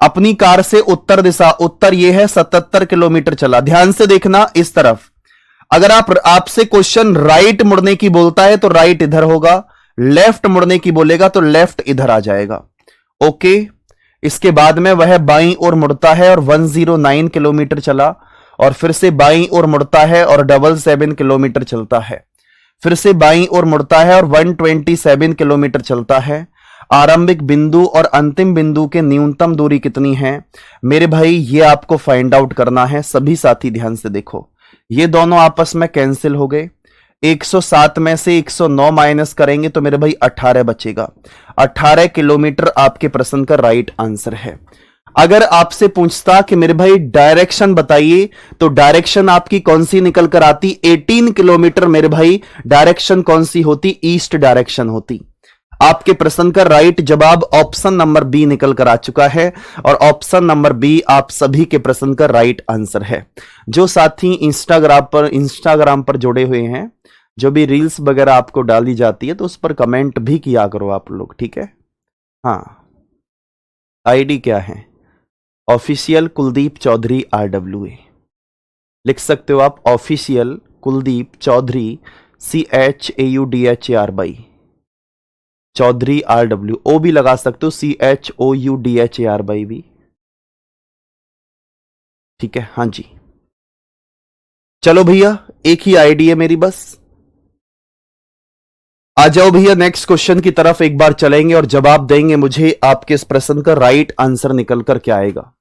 अपनी कार से उत्तर दिशा, उत्तर ये है 77 किलोमीटर चला। ध्यान से देखना इस तरफ, अगर आपसे क्वेश्चन राइट मुड़ने की बोलता है तो राइट इधर होगा, लेफ्ट मुड़ने की बोलेगा तो लेफ्ट इधर आ जाएगा। ओके, इसके बाद में वह बाईं ओर मुड़ता है और 109 किलोमीटर चला, और फिर से बाईं ओर मुड़ता है और 77 किलोमीटर चलता है, फिर से बाईं ओर मुड़ता है और 127 किलोमीटर चलता है। आरंभिक बिंदु और अंतिम बिंदु के न्यूनतम दूरी कितनी है मेरे भाई, ये आपको फाइंड आउट करना है। सभी साथी ध्यान से देखो, ये दोनों आपस में कैंसिल हो गए। 107 में से 109 माइनस करेंगे तो मेरे भाई 18 बचेगा। 18 किलोमीटर आपके प्रश्न का राइट आंसर है। अगर आपसे पूछता कि मेरे भाई डायरेक्शन बताइए, तो डायरेक्शन आपकी कौन सी निकल कर आती? 18 किलोमीटर मेरे भाई डायरेक्शन कौन सी होती? ईस्ट डायरेक्शन होती। आपके प्रश्न का राइट जवाब ऑप्शन नंबर बी निकल कर आ चुका है, और ऑप्शन नंबर बी आप सभी के प्रश्न का राइट आंसर है। जो साथी इंस्टाग्राम पर जुड़े हुए हैं, जो भी रील्स वगैरह आपको डाली जाती है तो उस पर कमेंट भी किया करो आप लोग, ठीक है। हाँ, आईडी क्या है? ऑफिशियल कुलदीप चौधरी RWA लिख सकते हो आप, official Kuldeep Chaudhary CHAUDHAR Chaudhary RWO भी लगा सकते हो, CHOUDHAR भी, ठीक है। हाँ जी, चलो भैया, एक ही आईडी है मेरी बस। आ जाओ भैया, नेक्स्ट क्वेश्चन की तरफ एक बार चलेंगे और जवाब देंगे मुझे, आपके इस प्रश्न का राइट आंसर निकल कर क्या आएगा।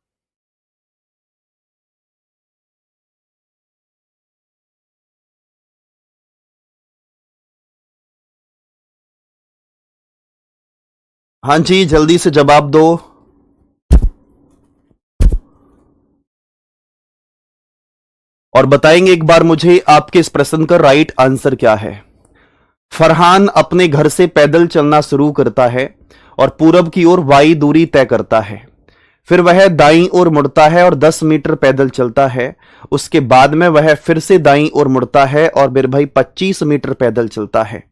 हाँ जी, जल्दी से जवाब दो। और बताएंगे एक बार मुझे, आपके इस प्रश्न का राइट आंसर क्या है। फरहान अपने घर से पैदल चलना शुरू करता है और पूरब की ओर वाई दूरी तय करता है, फिर वह दाईं ओर मुड़ता है और 10 मीटर पैदल चलता है। उसके बाद में वह फिर से दाईं ओर मुड़ता है और मेरे भाई 25 मीटर पैदल चलता है।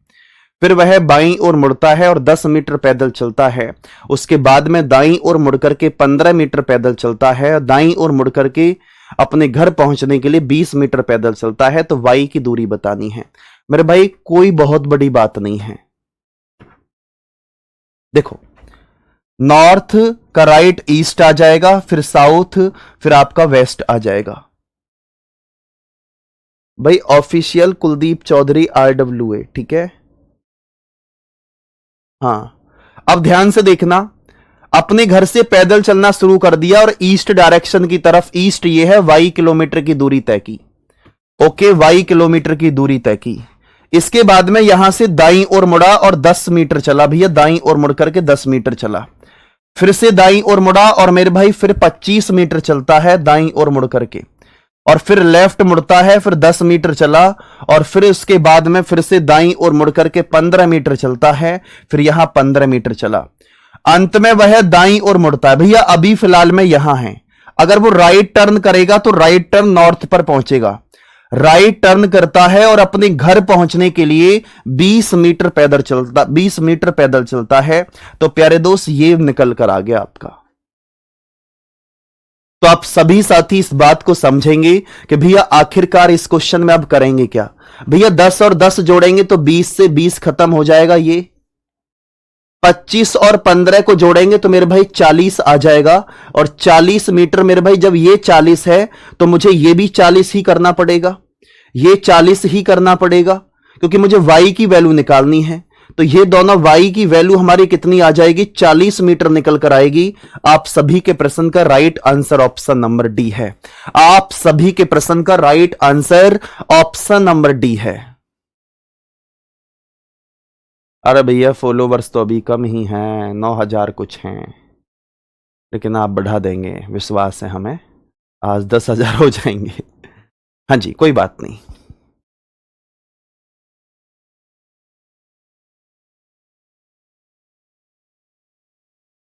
फिर वह बाईं ओर मुड़ता है और 10 मीटर पैदल चलता है। उसके बाद में दाईं ओर मुड़कर के 15 मीटर पैदल चलता है। दाईं ओर मुड़कर के अपने घर पहुंचने के लिए 20 मीटर पैदल चलता है। तो वाई की दूरी बतानी है मेरे भाई, कोई बहुत बड़ी बात नहीं है। देखो, नॉर्थ का राइट ईस्ट आ जाएगा, फिर साउथ, फिर आपका वेस्ट आ जाएगा। भाई ऑफिशियल कुलदीप चौधरी RWA, ठीक है। हाँ, अब ध्यान से देखना, अपने घर से पैदल चलना शुरू कर दिया और ईस्ट डायरेक्शन की तरफ, ईस्ट ये है, वाई किलोमीटर की दूरी तय की। ओके, वाई किलोमीटर की दूरी तय की। इसके बाद में यहां से दाईं ओर मुड़ा और 10 मीटर चला भैया, दाईं ओर मुड़ करके 10 मीटर चला, फिर से दाईं ओर मुड़ा और मेरे भाई फिर 25 मीटर चलता है दाईं ओर मुड़ करके, और फिर लेफ्ट मुड़ता है, फिर 10 मीटर चला, और फिर उसके बाद में फिर से दाईं ओर मुड़ करके 15 मीटर चलता है, फिर यहां 15 मीटर चला, अंत में वह दाईं ओर मुड़ता है। भैया अभी फिलहाल में यहां है, अगर वो राइट टर्न करेगा तो राइट टर्न नॉर्थ पर पहुंचेगा, राइट टर्न करता है और अपने घर पहुंचने के लिए 20 मीटर पैदल चलता है। तो प्यारे दोस्त ये निकल कर आ गया आपका। तो आप सभी साथी इस बात को समझेंगे कि भैया आखिरकार इस क्वेश्चन में अब करेंगे क्या। भैया 10 और 10 जोड़ेंगे तो 20 से 20 खत्म हो जाएगा, ये 25 और 15 को जोड़ेंगे तो मेरे भाई 40 आ जाएगा, और 40 मीटर मेरे भाई जब ये 40 है तो मुझे ये भी 40 ही करना पड़ेगा, ये 40 ही करना पड़ेगा, क्योंकि मुझे y की वैल्यू निकालनी है। तो ये दोनों y की वैल्यू हमारी कितनी आ जाएगी, 40 मीटर निकल कर आएगी। आप सभी के प्रश्न का right answer option number D है। आप सभी के प्रश्न का right answer option number D है। अरे भैया फॉलोवर्स तो अभी कम ही हैं, 9000 कुछ हैं, लेकिन आप बढ़ा देंगे, विश्वास है हमें, आज 10,000 हो जाएंगे। हाँ जी, कोई बात नहीं।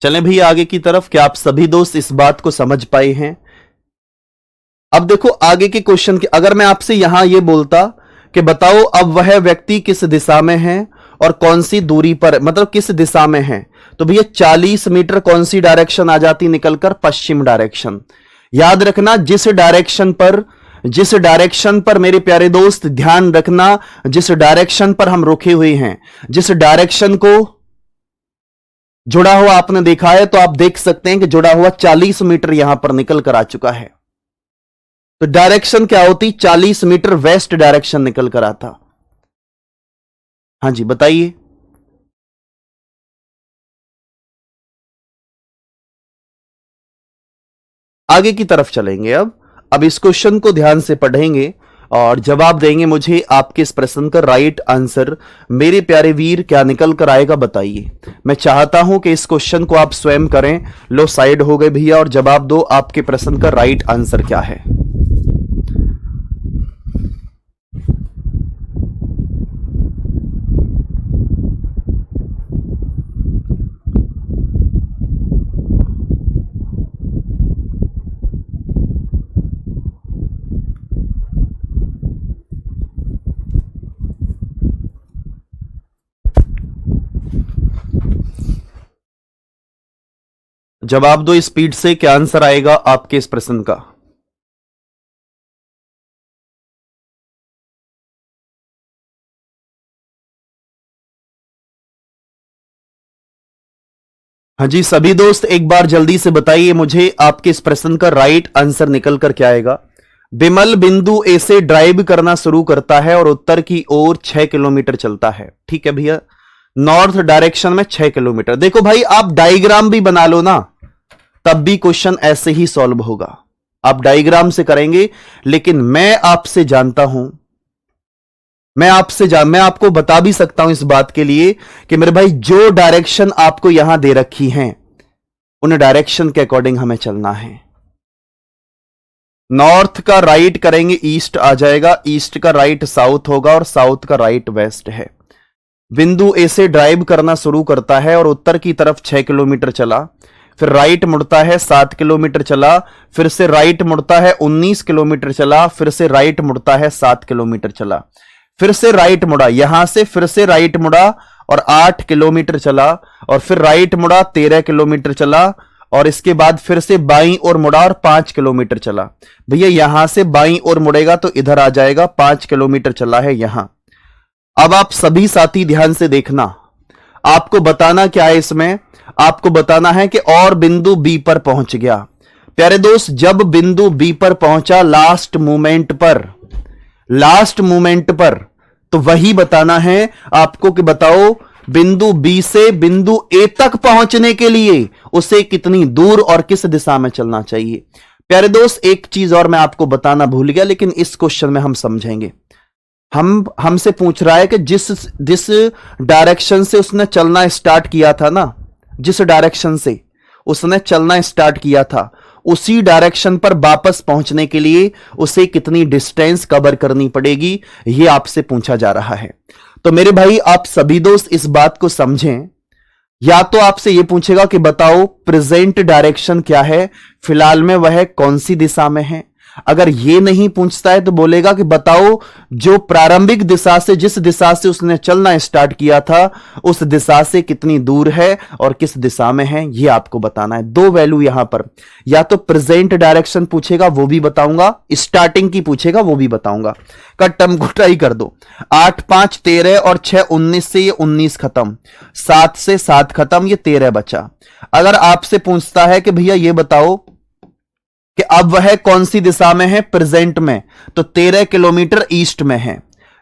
चलें भैया आगे की तरफ। क्या आप सभी दोस्त इस बात को समझ पाए हैं? अब देखो आगे के क्वेश्चन के, अगर मैं आपसे यहां यह बोलता कि बताओ अब वह व्यक्ति किस दिशा में है और कौन सी दूरी पर, मतलब किस दिशा में है, तो भैया 40 मीटर कौन सी डायरेक्शन आ जाती निकलकर, पश्चिम डायरेक्शन। याद रखना जिस डायरेक्शन पर मेरे प्यारे दोस्त ध्यान रखना, जिस डायरेक्शन पर हम रुके हुए हैं, जिस डायरेक्शन को जुड़ा हुआ आपने देखा है, तो आप देख सकते हैं कि जुड़ा हुआ 40 मीटर यहां पर निकल कर आ चुका है। तो डायरेक्शन क्या होती, 40 मीटर वेस्ट डायरेक्शन निकल कर आता। हां जी बताइए। आगे की तरफ चलेंगे। अब इस क्वेश्चन को ध्यान से पढ़ेंगे और जवाब देंगे मुझे। आपके इस प्रश्न का राइट आंसर मेरे प्यारे वीर क्या निकल कर आएगा बताइए। मैं चाहता हूं कि इस क्वेश्चन को आप स्वयं करें। लो साइड हो गए भैया और जवाब दो, आपके प्रश्न का राइट आंसर क्या है। जवाब दो स्पीड से, क्या आंसर आएगा आपके इस प्रश्न का। हाँ जी सभी दोस्त एक बार जल्दी से बताइए मुझे, आपके इस प्रश्न का राइट आंसर निकल कर क्या आएगा। विमल बिंदु ए से ड्राइव करना शुरू करता है और उत्तर की ओर 6 किलोमीटर चलता है। ठीक है भैया, नॉर्थ डायरेक्शन में 6 किलोमीटर। देखो भाई आप डायग्राम भी बना लो ना, तब भी क्वेश्चन ऐसे ही सॉल्व होगा। आप डायग्राम से करेंगे, लेकिन मैं आपसे जानता हूं, मैं आपको बता भी सकता हूं इस बात के लिए कि मेरे भाई जो डायरेक्शन आपको यहां दे रखी हैं, उन डायरेक्शन के अकॉर्डिंग हमें चलना है। नॉर्थ का राइट करेंगे ईस्ट आ जाएगा, ईस्ट का राइट साउथ होगा और साउथ का राइट वेस्ट है। बिंदु ए से ड्राइव करना शुरू करता है और उत्तर की तरफ 6 किलोमीटर चला, फिर राइट मुड़ता है 7 किलोमीटर चला, फिर से राइट मुड़ता है 19 किलोमीटर चला, फिर से राइट मुड़ता है 7 किलोमीटर चला, फिर से राइट मुड़ा, यहां से फिर से राइट मुड़ा और 8 किलोमीटर चला, और फिर राइट मुड़ा 13 किलोमीटर चला, और इसके बाद फिर से बाईं ओर मुड़ा और 5 किलोमीटर चला। भैया यहां से बाईं ओर मुड़ेगा तो इधर आ जाएगा, 5 किलोमीटर चला है यहां। अब आप सभी साथी ध्यान से देखना, आपको बताना क्या है इसमें, आपको बताना है कि और बिंदु बी पर पहुंच गया। प्यारे दोस्त जब बिंदु बी पर पहुंचा लास्ट मोमेंट पर, तो वही बताना है आपको कि बताओ बिंदु बी से बिंदु ए तक पहुंचने के लिए उसे कितनी दूर और किस दिशा में चलना चाहिए। प्यारे दोस्त एक चीज और मैं आपको बताना भूल गया, लेकिन इस क्वेश्चन में हम समझेंगे। हमसे पूछ रहा है कि जिस डायरेक्शन से उसने चलना स्टार्ट किया था ना, जिस डायरेक्शन से उसने चलना स्टार्ट किया था, उसी डायरेक्शन पर वापस पहुंचने के लिए उसे कितनी डिस्टेंस कवर करनी पड़ेगी, यह आपसे पूछा जा रहा है। तो मेरे भाई आप सभी दोस्त इस बात को समझें। या तो आपसे यह पूछेगा कि बताओ प्रेजेंट डायरेक्शन क्या है, फिलहाल में वह कौन सी दिशा में है। अगर यह नहीं पूछता है तो बोलेगा कि बताओ जो प्रारंभिक दिशा से, जिस दिशा से उसने चलना स्टार्ट किया था, उस दिशा से कितनी दूर है और किस दिशा में है, यह आपको बताना है। दो वैल्यू यहां पर, या तो प्रेजेंट डायरेक्शन पूछेगा वो भी बताऊंगा, स्टार्टिंग की पूछेगा वो भी बताऊंगा। कट्टम घुटाई कर दो, 8 5 13 और 6 19 से ये 19 खत्म, 7 से 7 खत्म, ये 13 बचा। अगर आपसे पूछता है कि भैया ये बताओ कि अब वह कौन सी दिशा में है प्रेजेंट में, तो 13 किलोमीटर ईस्ट में है।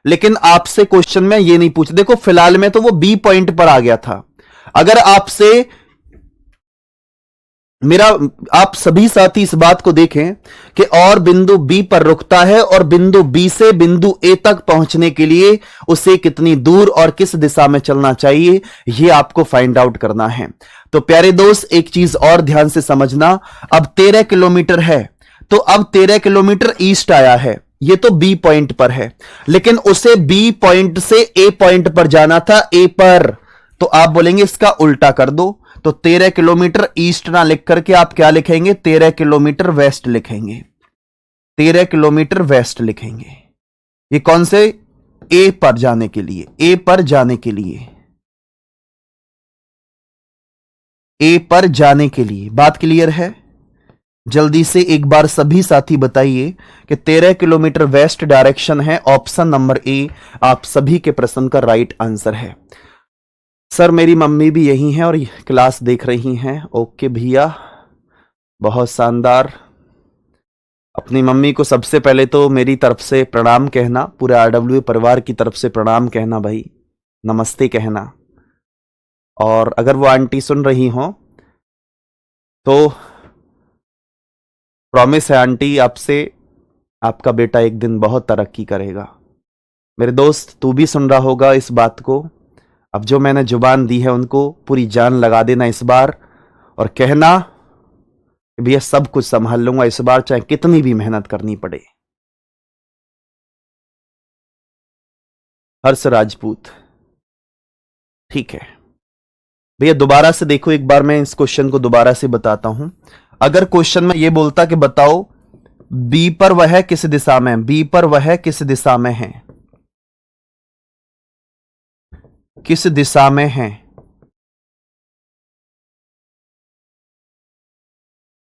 लेकिन आपसे क्वेश्चन में ये नहीं पूछ, देखो फिलहाल में तो वो बी पॉइंट पर आ गया था। अगर आपसे आप सभी साथी इस बात को देखें कि और बिंदु बी पर रुकता है और बिंदु बी से बिंदु ए तक पहुंचने के लिए उसे कितनी दूर और किस दिशा में चलना चाहिए, यह आपको फाइंड आउट करना है। तो प्यारे दोस्त एक चीज और ध्यान से समझना, अब 13 किलोमीटर है तो अब 13 किलोमीटर ईस्ट आया है, ये तो बी पॉइंट पर है, लेकिन उसे बी पॉइंट से ए पॉइंट पर जाना था, ए पर। तो आप बोलेंगे इसका उल्टा कर दो, तो 13 किलोमीटर ईस्ट ना लिख करके आप क्या लिखेंगे, 13 किलोमीटर वेस्ट लिखेंगे, 13 किलोमीटर वेस्ट लिखेंगे। ये कौन से, ए पर जाने के लिए, ए पर जाने के लिए, ए पर जाने के लिए। बात क्लियर है? जल्दी से एक बार सभी साथी बताइए कि 13 किलोमीटर वेस्ट डायरेक्शन है, ऑप्शन नंबर ए आप सभी के प्रश्न का राइट आंसर है। सर मेरी मम्मी भी यही हैं और क्लास देख रही हैं। ओके भैया, बहुत शानदार। अपनी मम्मी को सबसे पहले तो मेरी तरफ से प्रणाम कहना, पूरे आरडब्ल्यू परिवार की तरफ से प्रणाम कहना भाई, नमस्ते कहना। और अगर वो आंटी सुन रही हो तो प्रॉमिस है आंटी आपसे, आपका बेटा एक दिन बहुत तरक्की करेगा। मेरे दोस्त तू भी सुन रहा होगा इस बात को। अब जो मैंने जुबान दी है उनको पूरी जान लगा देना इस बार, और कहना कि भैया सब कुछ संभाल लूंगा इस बार, चाहे कितनी भी मेहनत करनी पड़े। हर्ष राजपूत, ठीक है भैया। दोबारा से देखो एक बार, मैं इस क्वेश्चन को दोबारा से बताता हूं। अगर क्वेश्चन में यह बोलता कि बताओ बी पर वह किस दिशा में, बी पर वह किस दिशा में है, किस दिशा में है,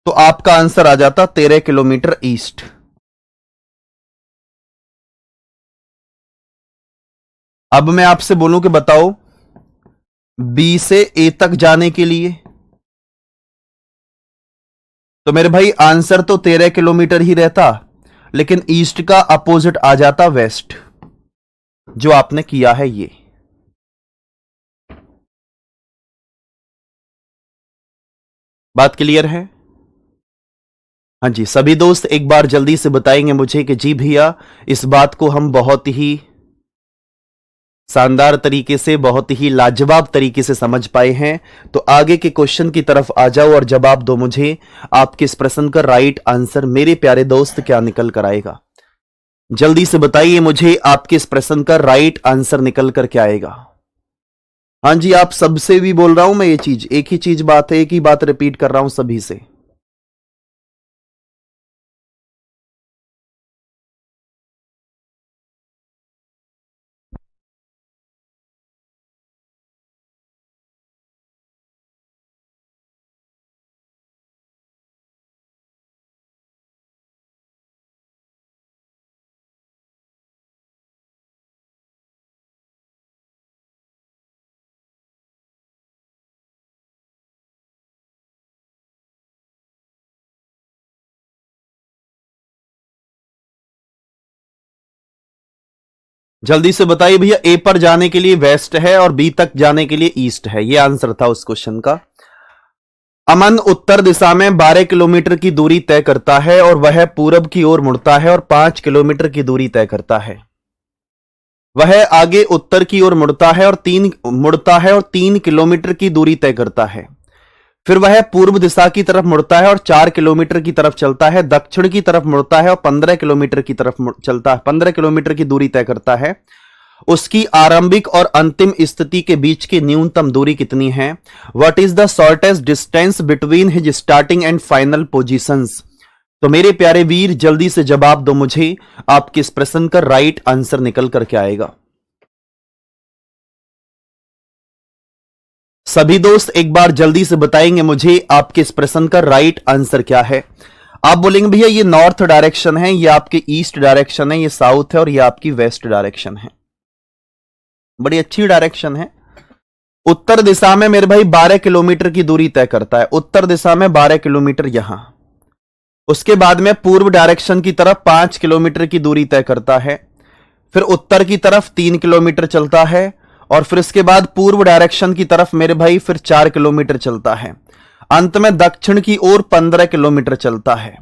तो आपका आंसर आ जाता 13 किलोमीटर ईस्ट। अब मैं आपसे बोलूं कि बताओ बी से ए तक जाने के लिए, तो मेरे भाई आंसर तो 13 किलोमीटर ही रहता, लेकिन ईस्ट का अपोजिट आ जाता वेस्ट, जो आपने किया है ये। बात क्लियर है? हाँ जी, सभी दोस्त एक बार जल्दी से बताएंगे मुझे कि जी भैया इस बात को हम बहुत ही शानदार तरीके से, बहुत ही लाजवाब तरीके से समझ पाए हैं। तो आगे के क्वेश्चन की तरफ आ जाओ और जवाब दो मुझे, आपके इस प्रश्न का राइट आंसर मेरे प्यारे दोस्त क्या निकल कर आएगा। जल्दी से बताइए मुझे आपके इस प्रश्न का राइट आंसर निकल कर क्या आएगा। हाँ जी, आप सबसे भी बोल रहा हूं मैं, ये चीज एक ही चीज बात है, एक ही बात रिपीट कर रहा हूं सभी से। जल्दी से बताइए भैया, ए पर जाने के लिए वेस्ट है और बी तक जाने के लिए ईस्ट है, ये आंसर था उस क्वेश्चन का। अमन उत्तर दिशा में 12 किलोमीटर की दूरी तय करता है और वह पूरब की ओर मुड़ता है और 5 किलोमीटर की दूरी तय करता है। वह आगे उत्तर की ओर मुड़ता है और 3 किलोमीटर की दूरी तय करता है। फिर वह पूर्व दिशा की तरफ मुड़ता है और 4 किलोमीटर की तरफ चलता है। दक्षिण की तरफ मुड़ता है और 15 किलोमीटर की तरफ चलता है, 15 किलोमीटर की दूरी तय करता है। उसकी आरंभिक और अंतिम स्थिति के बीच की न्यूनतम दूरी कितनी है? What is the shortest distance between his starting and final positions? तो मेरे प्यारे वीर, जल्दी से जवाब दो मुझे, आपके इस प्रश्न का राइट आंसर निकल करके आएगा। सभी दोस्त एक बार जल्दी से बताएंगे मुझे आपके इस प्रश्न का राइट आंसर क्या है। आप बोलेंगे भैया ये नॉर्थ डायरेक्शन है, ये आपके ईस्ट डायरेक्शन है, ये साउथ है और ये आपकी वेस्ट डायरेक्शन है। बड़ी अच्छी डायरेक्शन है। उत्तर दिशा में मेरे भाई 12 किलोमीटर की दूरी तय करता है। उत्तर दिशा में 12 किलोमीटर यहां। उसके बाद में पूर्व डायरेक्शन की तरफ 5 किलोमीटर की दूरी तय करता है। फिर उत्तर की तरफ 3 किलोमीटर चलता है और फिर इसके बाद पूर्व डायरेक्शन की तरफ मेरे भाई फिर 4 किलोमीटर चलता है। अंत में दक्षिण की ओर 15 किलोमीटर चलता है।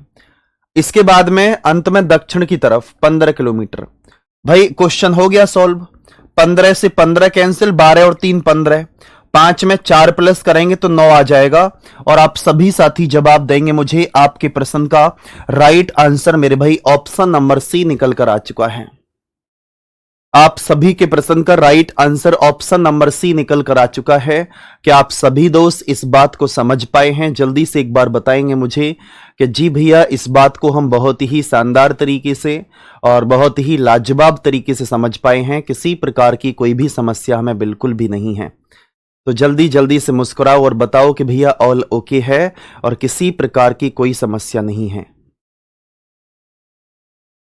इसके बाद में अंत में दक्षिण की तरफ 15 किलोमीटर। भाई क्वेश्चन हो गया सॉल्व। 15 से 15 कैंसिल, 12 और 3 15, 5 में 4 प्लस करेंगे तो 9 आ जाएगा। और आप सभी साथी जवाब देंगे मुझे आपके प्रश्न का राइट आंसर मेरे भाई ऑप्शन नंबर सी निकल कर आ चुका है। आप सभी के प्रश्न का right answer option number C निकल कर आ चुका है। कि आप सभी दोस्त इस बात को समझ पाए हैं? जल्दी से एक बार बताएंगे मुझे कि जी भैया इस बात को हम बहुत ही शानदार तरीके से और बहुत ही लाजवाब तरीके से समझ पाए हैं। किसी प्रकार की कोई भी समस्या हमें बिल्कुल भी नहीं है। तो जल्दी जल्दी से मुस्कुराओ और बताओ कि भैया ऑल ओके है और किसी प्रकार की कोई समस्या नहीं है।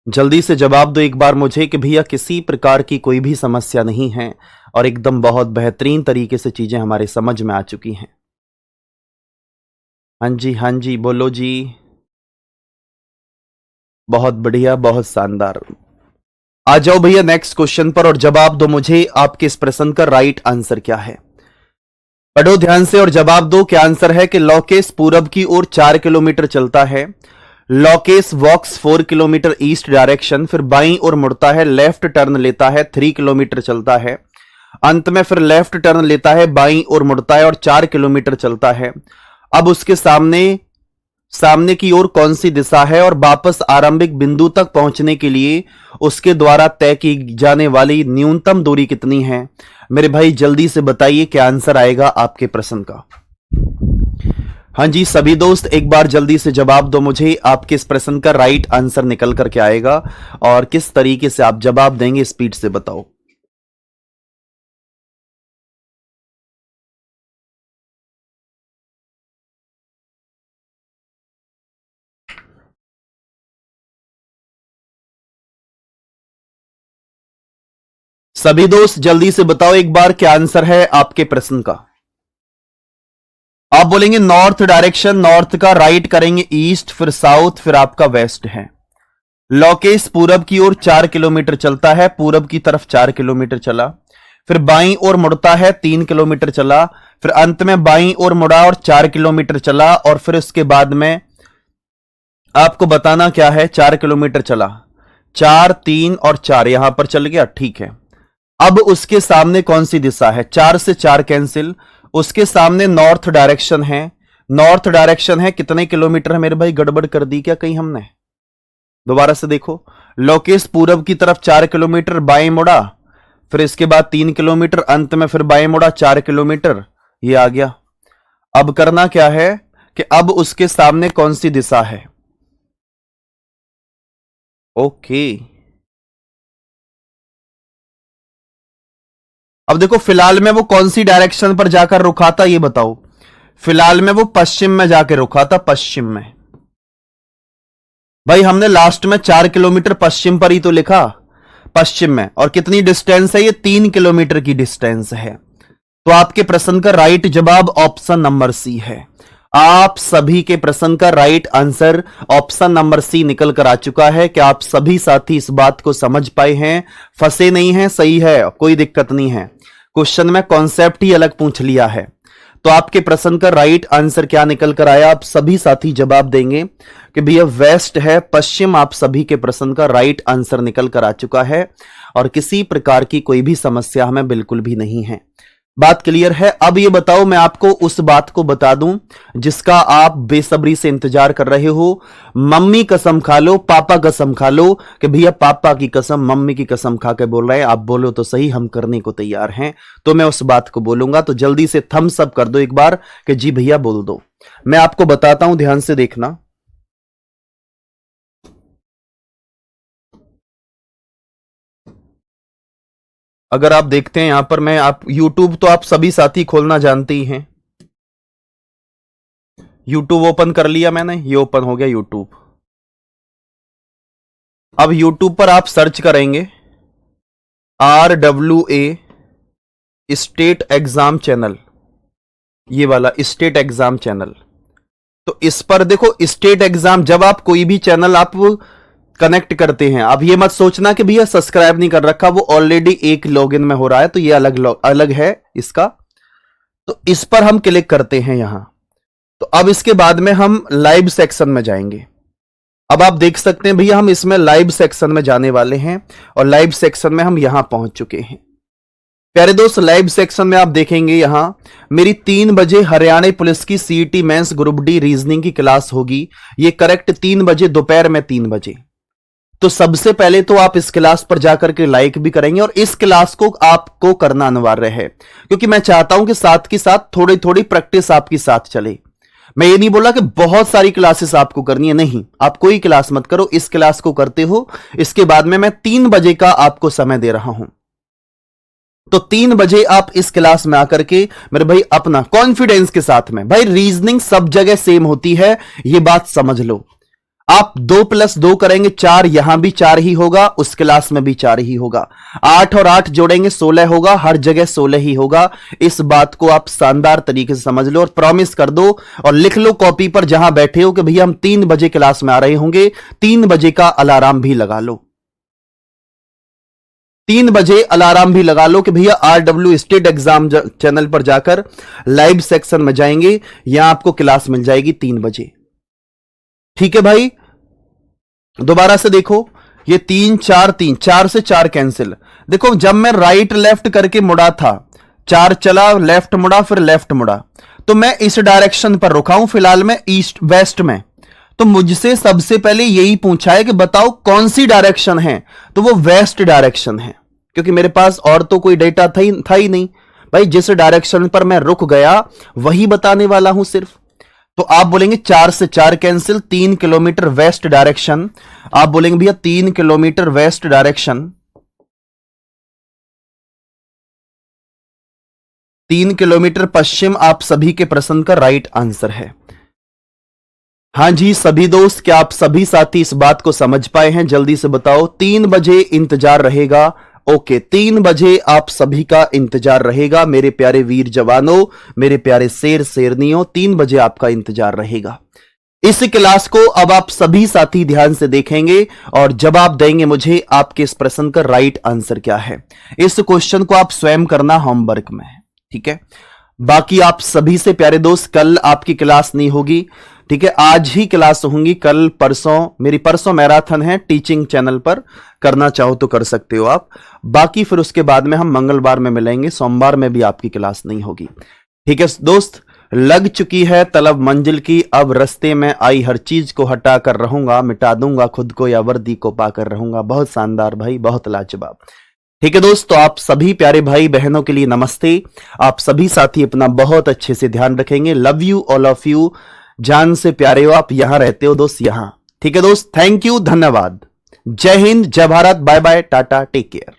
जल्दी से जवाब दो एक बार मुझे कि भैया किसी प्रकार की कोई भी समस्या नहीं है और एकदम बहुत बेहतरीन तरीके से चीजें हमारे समझ में आ चुकी हैं। हाँ जी बोलो जी। बहुत बढ़िया, बहुत शानदार। आ जाओ भैया नेक्स्ट क्वेश्चन पर और जवाब दो मुझे आपके इस प्रश्न का राइट आंसर क्या है। पढ़ो ध्यान से और जवाब दो। क्या आंसर है कि लॉकेश पूरब की ओर 4 किलोमीटर चलता है। लॉकेश वॉक्स 4 किलोमीटर ईस्ट डायरेक्शन, फिर बाईं ओर मुड़ता है, लेफ्ट टर्न लेता है, 3 किलोमीटर चलता है। अंत में फिर लेफ्ट टर्न लेता है, बाईं ओर मुड़ता है और 4 किलोमीटर चलता है। अब उसके सामने की ओर कौन सी दिशा है और वापस आरंभिक बिंदु तक पहुंचने के लिए उसके द्वारा तय की जाने वाली न्यूनतम दूरी कितनी है? मेरे भाई जल्दी से बताइए क्या आंसर आएगा आपके प्रश्न का। हाँ जी सभी दोस्त एक बार जल्दी से जवाब दो मुझे, आपके इस प्रश्न का राइट आंसर निकल करके आएगा और किस तरीके से आप जवाब देंगे स्पीड से बताओ। सभी दोस्त जल्दी से बताओ एक बार क्या आंसर है आपके प्रश्न का। आप बोलेंगे नॉर्थ डायरेक्शन, नॉर्थ का राइट करेंगे ईस्ट, फिर साउथ, फिर आपका वेस्ट है। लॉकेश पूरब की ओर 4 किलोमीटर चलता है, पूरब की तरफ 4 किलोमीटर चला, फिर बाईं ओर मुड़ता है, 3 किलोमीटर चला, फिर अंत में बाईं ओर मुड़ा और 4 किलोमीटर चला और फिर उसके बाद में आपको बताना क्या है। 4 किलोमीटर चला, 4 3 और 4 यहां पर चल गया, ठीक है। अब उसके सामने कौन सी दिशा है? 4 से 4 कैंसिल, उसके सामने नॉर्थ डायरेक्शन है। नॉर्थ डायरेक्शन है, कितने किलोमीटर है मेरे भाई? गड़बड़ कर दी क्या कहीं हमने? दोबारा से देखो। लोकेश पूरब की तरफ 4 किलोमीटर, बाएं मुड़ा, फिर इसके बाद 3 किलोमीटर, अंत में फिर बाएं मुड़ा 4 किलोमीटर, ये आ गया। अब करना क्या है कि अब उसके सामने कौन सी दिशा है? ओके अब देखो फिलहाल में वो कौन सी डायरेक्शन पर जाकर रुका था ये बताओ। फिलहाल में वो पश्चिम में जाकर रुका था, पश्चिम में। भाई हमने लास्ट में 4 किलोमीटर पश्चिम पर ही तो लिखा, पश्चिम में। और कितनी डिस्टेंस है? ये 3 किलोमीटर की डिस्टेंस है। तो आपके प्रश्न का राइट जवाब ऑप्शन नंबर सी है। आप सभी के प्रश्न का right answer option number C निकल कर आ चुका है। कि आप सभी साथी इस बात को समझ पाए हैं, फंसे नहीं हैं, सही है, कोई दिक्कत नहीं है। क्वेश्चन में कॉन्सेप्ट ही अलग पूछ लिया है। तो आपके प्रश्न का राइट आंसर क्या निकल कर आया? आप सभी साथी जवाब देंगे कि भैया वेस्ट है, पश्चिम आप सभी के प्रश्न का राइट आंसर निकल कर आ चुका है और किसी प्रकार की कोई भी समस्या हमें बिल्कुल भी नहीं है। बात क्लियर है? अब ये बताओ, मैं आपको उस बात को बता दूं जिसका आप बेसब्री से इंतजार कर रहे हो। मम्मी कसम खा लो, पापा कसम खा लो कि भैया पापा की कसम मम्मी की कसम खा के बोल रहे हैं। आप बोलो तो सही, हम करने को तैयार हैं। तो मैं उस बात को बोलूंगा, तो जल्दी से थम्स अप कर दो एक बार कि जी भैया बोल दो। मैं आपको बताता हूं, ध्यान से देखना। अगर आप देखते हैं यहां पर, मैं आप YouTube तो आप सभी साथी खोलना जानते ही हैं। YouTube ओपन कर लिया मैंने, ये ओपन हो गया YouTube। अब YouTube पर आप सर्च करेंगे RWA स्टेट एग्जाम चैनल, ये वाला स्टेट एग्जाम चैनल। तो इस पर देखो स्टेट एग्जाम, जब आप कोई भी चैनल आप कनेक्ट करते हैं, अब ये मत सोचना कि भैया सब्सक्राइब नहीं कर रखा, वो ऑलरेडी एक लॉगिन में हो रहा है, तो ये अलग है इसका। तो इस पर हम क्लिक करते हैं यहां। तो अब इसके बाद में हम लाइव सेक्शन में जाएंगे। अब आप देख सकते हैं भैया हम इसमें लाइव सेक्शन में जाने वाले हैं और लाइव सेक्शन में हम यहां पहुंच चुके हैं। प्यारे दोस्त, लाइव सेक्शन में आप देखेंगे यहां मेरी 3 बजे हरियाणा पुलिस की CET mains group D reasoning की क्लास होगी। ये करेक्ट 3 बजे, दोपहर में 3 बजे। तो सबसे पहले तो आप इस क्लास पर जाकर के लाइक भी करेंगे और इस क्लास को आपको करना अनिवार्य है, क्योंकि मैं चाहता हूं कि साथ के साथ थोड़ी थोड़ी प्रैक्टिस आपकी साथ चले। मैं ये नहीं बोला कि बहुत सारी क्लासेस आपको करनी है, नहीं, आप कोई क्लास मत करो, इस क्लास को करते हो। इसके बाद में मैं 3 बजे का आपको समय दे रहा हूं। तो 3 बजे आप इस क्लास में आकर के मेरे भाई अपना कॉन्फिडेंस के साथ में, भाई रीजनिंग सब जगह सेम होती है, ये बात समझ लो। आप 2 + 2 करेंगे 4, यहां भी 4 ही होगा, उस क्लास में भी 4 ही होगा। 8 और 8 जोड़ेंगे 16 होगा, हर जगह 16 ही होगा। इस बात को आप शानदार तरीके से समझ लो और प्रॉमिस कर दो और लिख लो कॉपी पर जहां बैठे हो कि भैया हम 3 बजे क्लास में आ रहे होंगे। 3 बजे का अलार्म भी लगा लो, 3 बजे अलार्म भी लगा लो कि भैया RW स्टेट एग्जाम चैनल पर जाकर लाइव सेक्शन में जाएंगे, यहां आपको क्लास मिल जाएगी 3 बजे। ठीक है भाई, दोबारा से देखो, ये 3 4 3, 4 से 4 कैंसिल। देखो जब मैं राइट लेफ्ट करके मुड़ा था, 4 चला, लेफ्ट मुड़ा, फिर लेफ्ट मुड़ा, तो मैं इस डायरेक्शन पर रुका हूं, फिलहाल मैं ईस्ट वेस्ट में। तो मुझसे सबसे पहले यही पूछा है कि बताओ कौन सी डायरेक्शन है, तो वो वेस्ट डायरेक्शन है, क्योंकि मेरे पास और तो कोई डेटा था ही नहीं भाई। जिस डायरेक्शन पर मैं रुक गया वही बताने वाला हूं सिर्फ। तो आप बोलेंगे 4 से 4 कैंसिल, 3 किलोमीटर वेस्ट डायरेक्शन। आप बोलेंगे भैया 3 किलोमीटर वेस्ट डायरेक्शन, 3 किलोमीटर पश्चिम आप सभी के प्रश्न का राइट आंसर है। हां जी सभी दोस्त, क्या आप सभी साथी इस बात को समझ पाए हैं? जल्दी से बताओ। 3 बजे इंतजार रहेगा। ओके, 3 बजे आप सभी का इंतजार रहेगा मेरे प्यारे वीर जवानों, मेरे प्यारे शेर शेरनियों, 3 बजे आपका इंतजार रहेगा। इस क्लास को अब आप सभी साथी ध्यान से देखेंगे और जवाब देंगे मुझे आपके इस प्रश्न का राइट आंसर क्या है। इस क्वेश्चन को आप स्वयं करना होमवर्क में, ठीक है। बाकी आप सभी से प्यारे दोस्त, कल आपकी क्लास नहीं होगी, ठीक है, आज ही क्लास होंगी। कल परसों, मेरी परसों मैराथन है टीचिंग चैनल पर, करना चाहो तो कर सकते हो आप। बाकी फिर उसके बाद में हम मंगलवार में मिलेंगे, सोमवार में भी आपकी क्लास नहीं होगी, ठीक है दोस्त। लग चुकी है तलब मंजिल की, अब रास्ते में आई हर चीज को हटा कर रहूंगा, मिटा दूंगा खुद को या वर्दी को पाकर रहूंगा। बहुत शानदार भाई, बहुत लाजवाब। ठीक है दोस्त, तो आप सभी प्यारे भाई बहनों के लिए नमस्ते। आप सभी साथी अपना बहुत अच्छे से ध्यान रखेंगे। Love you all of you, जान से प्यारे हो आप, यहां रहते हो दोस्त, यहां। ठीक है दोस्त, थैंक यू, धन्यवाद। जय हिंद, जय Bharat, bye bye, tata, take care.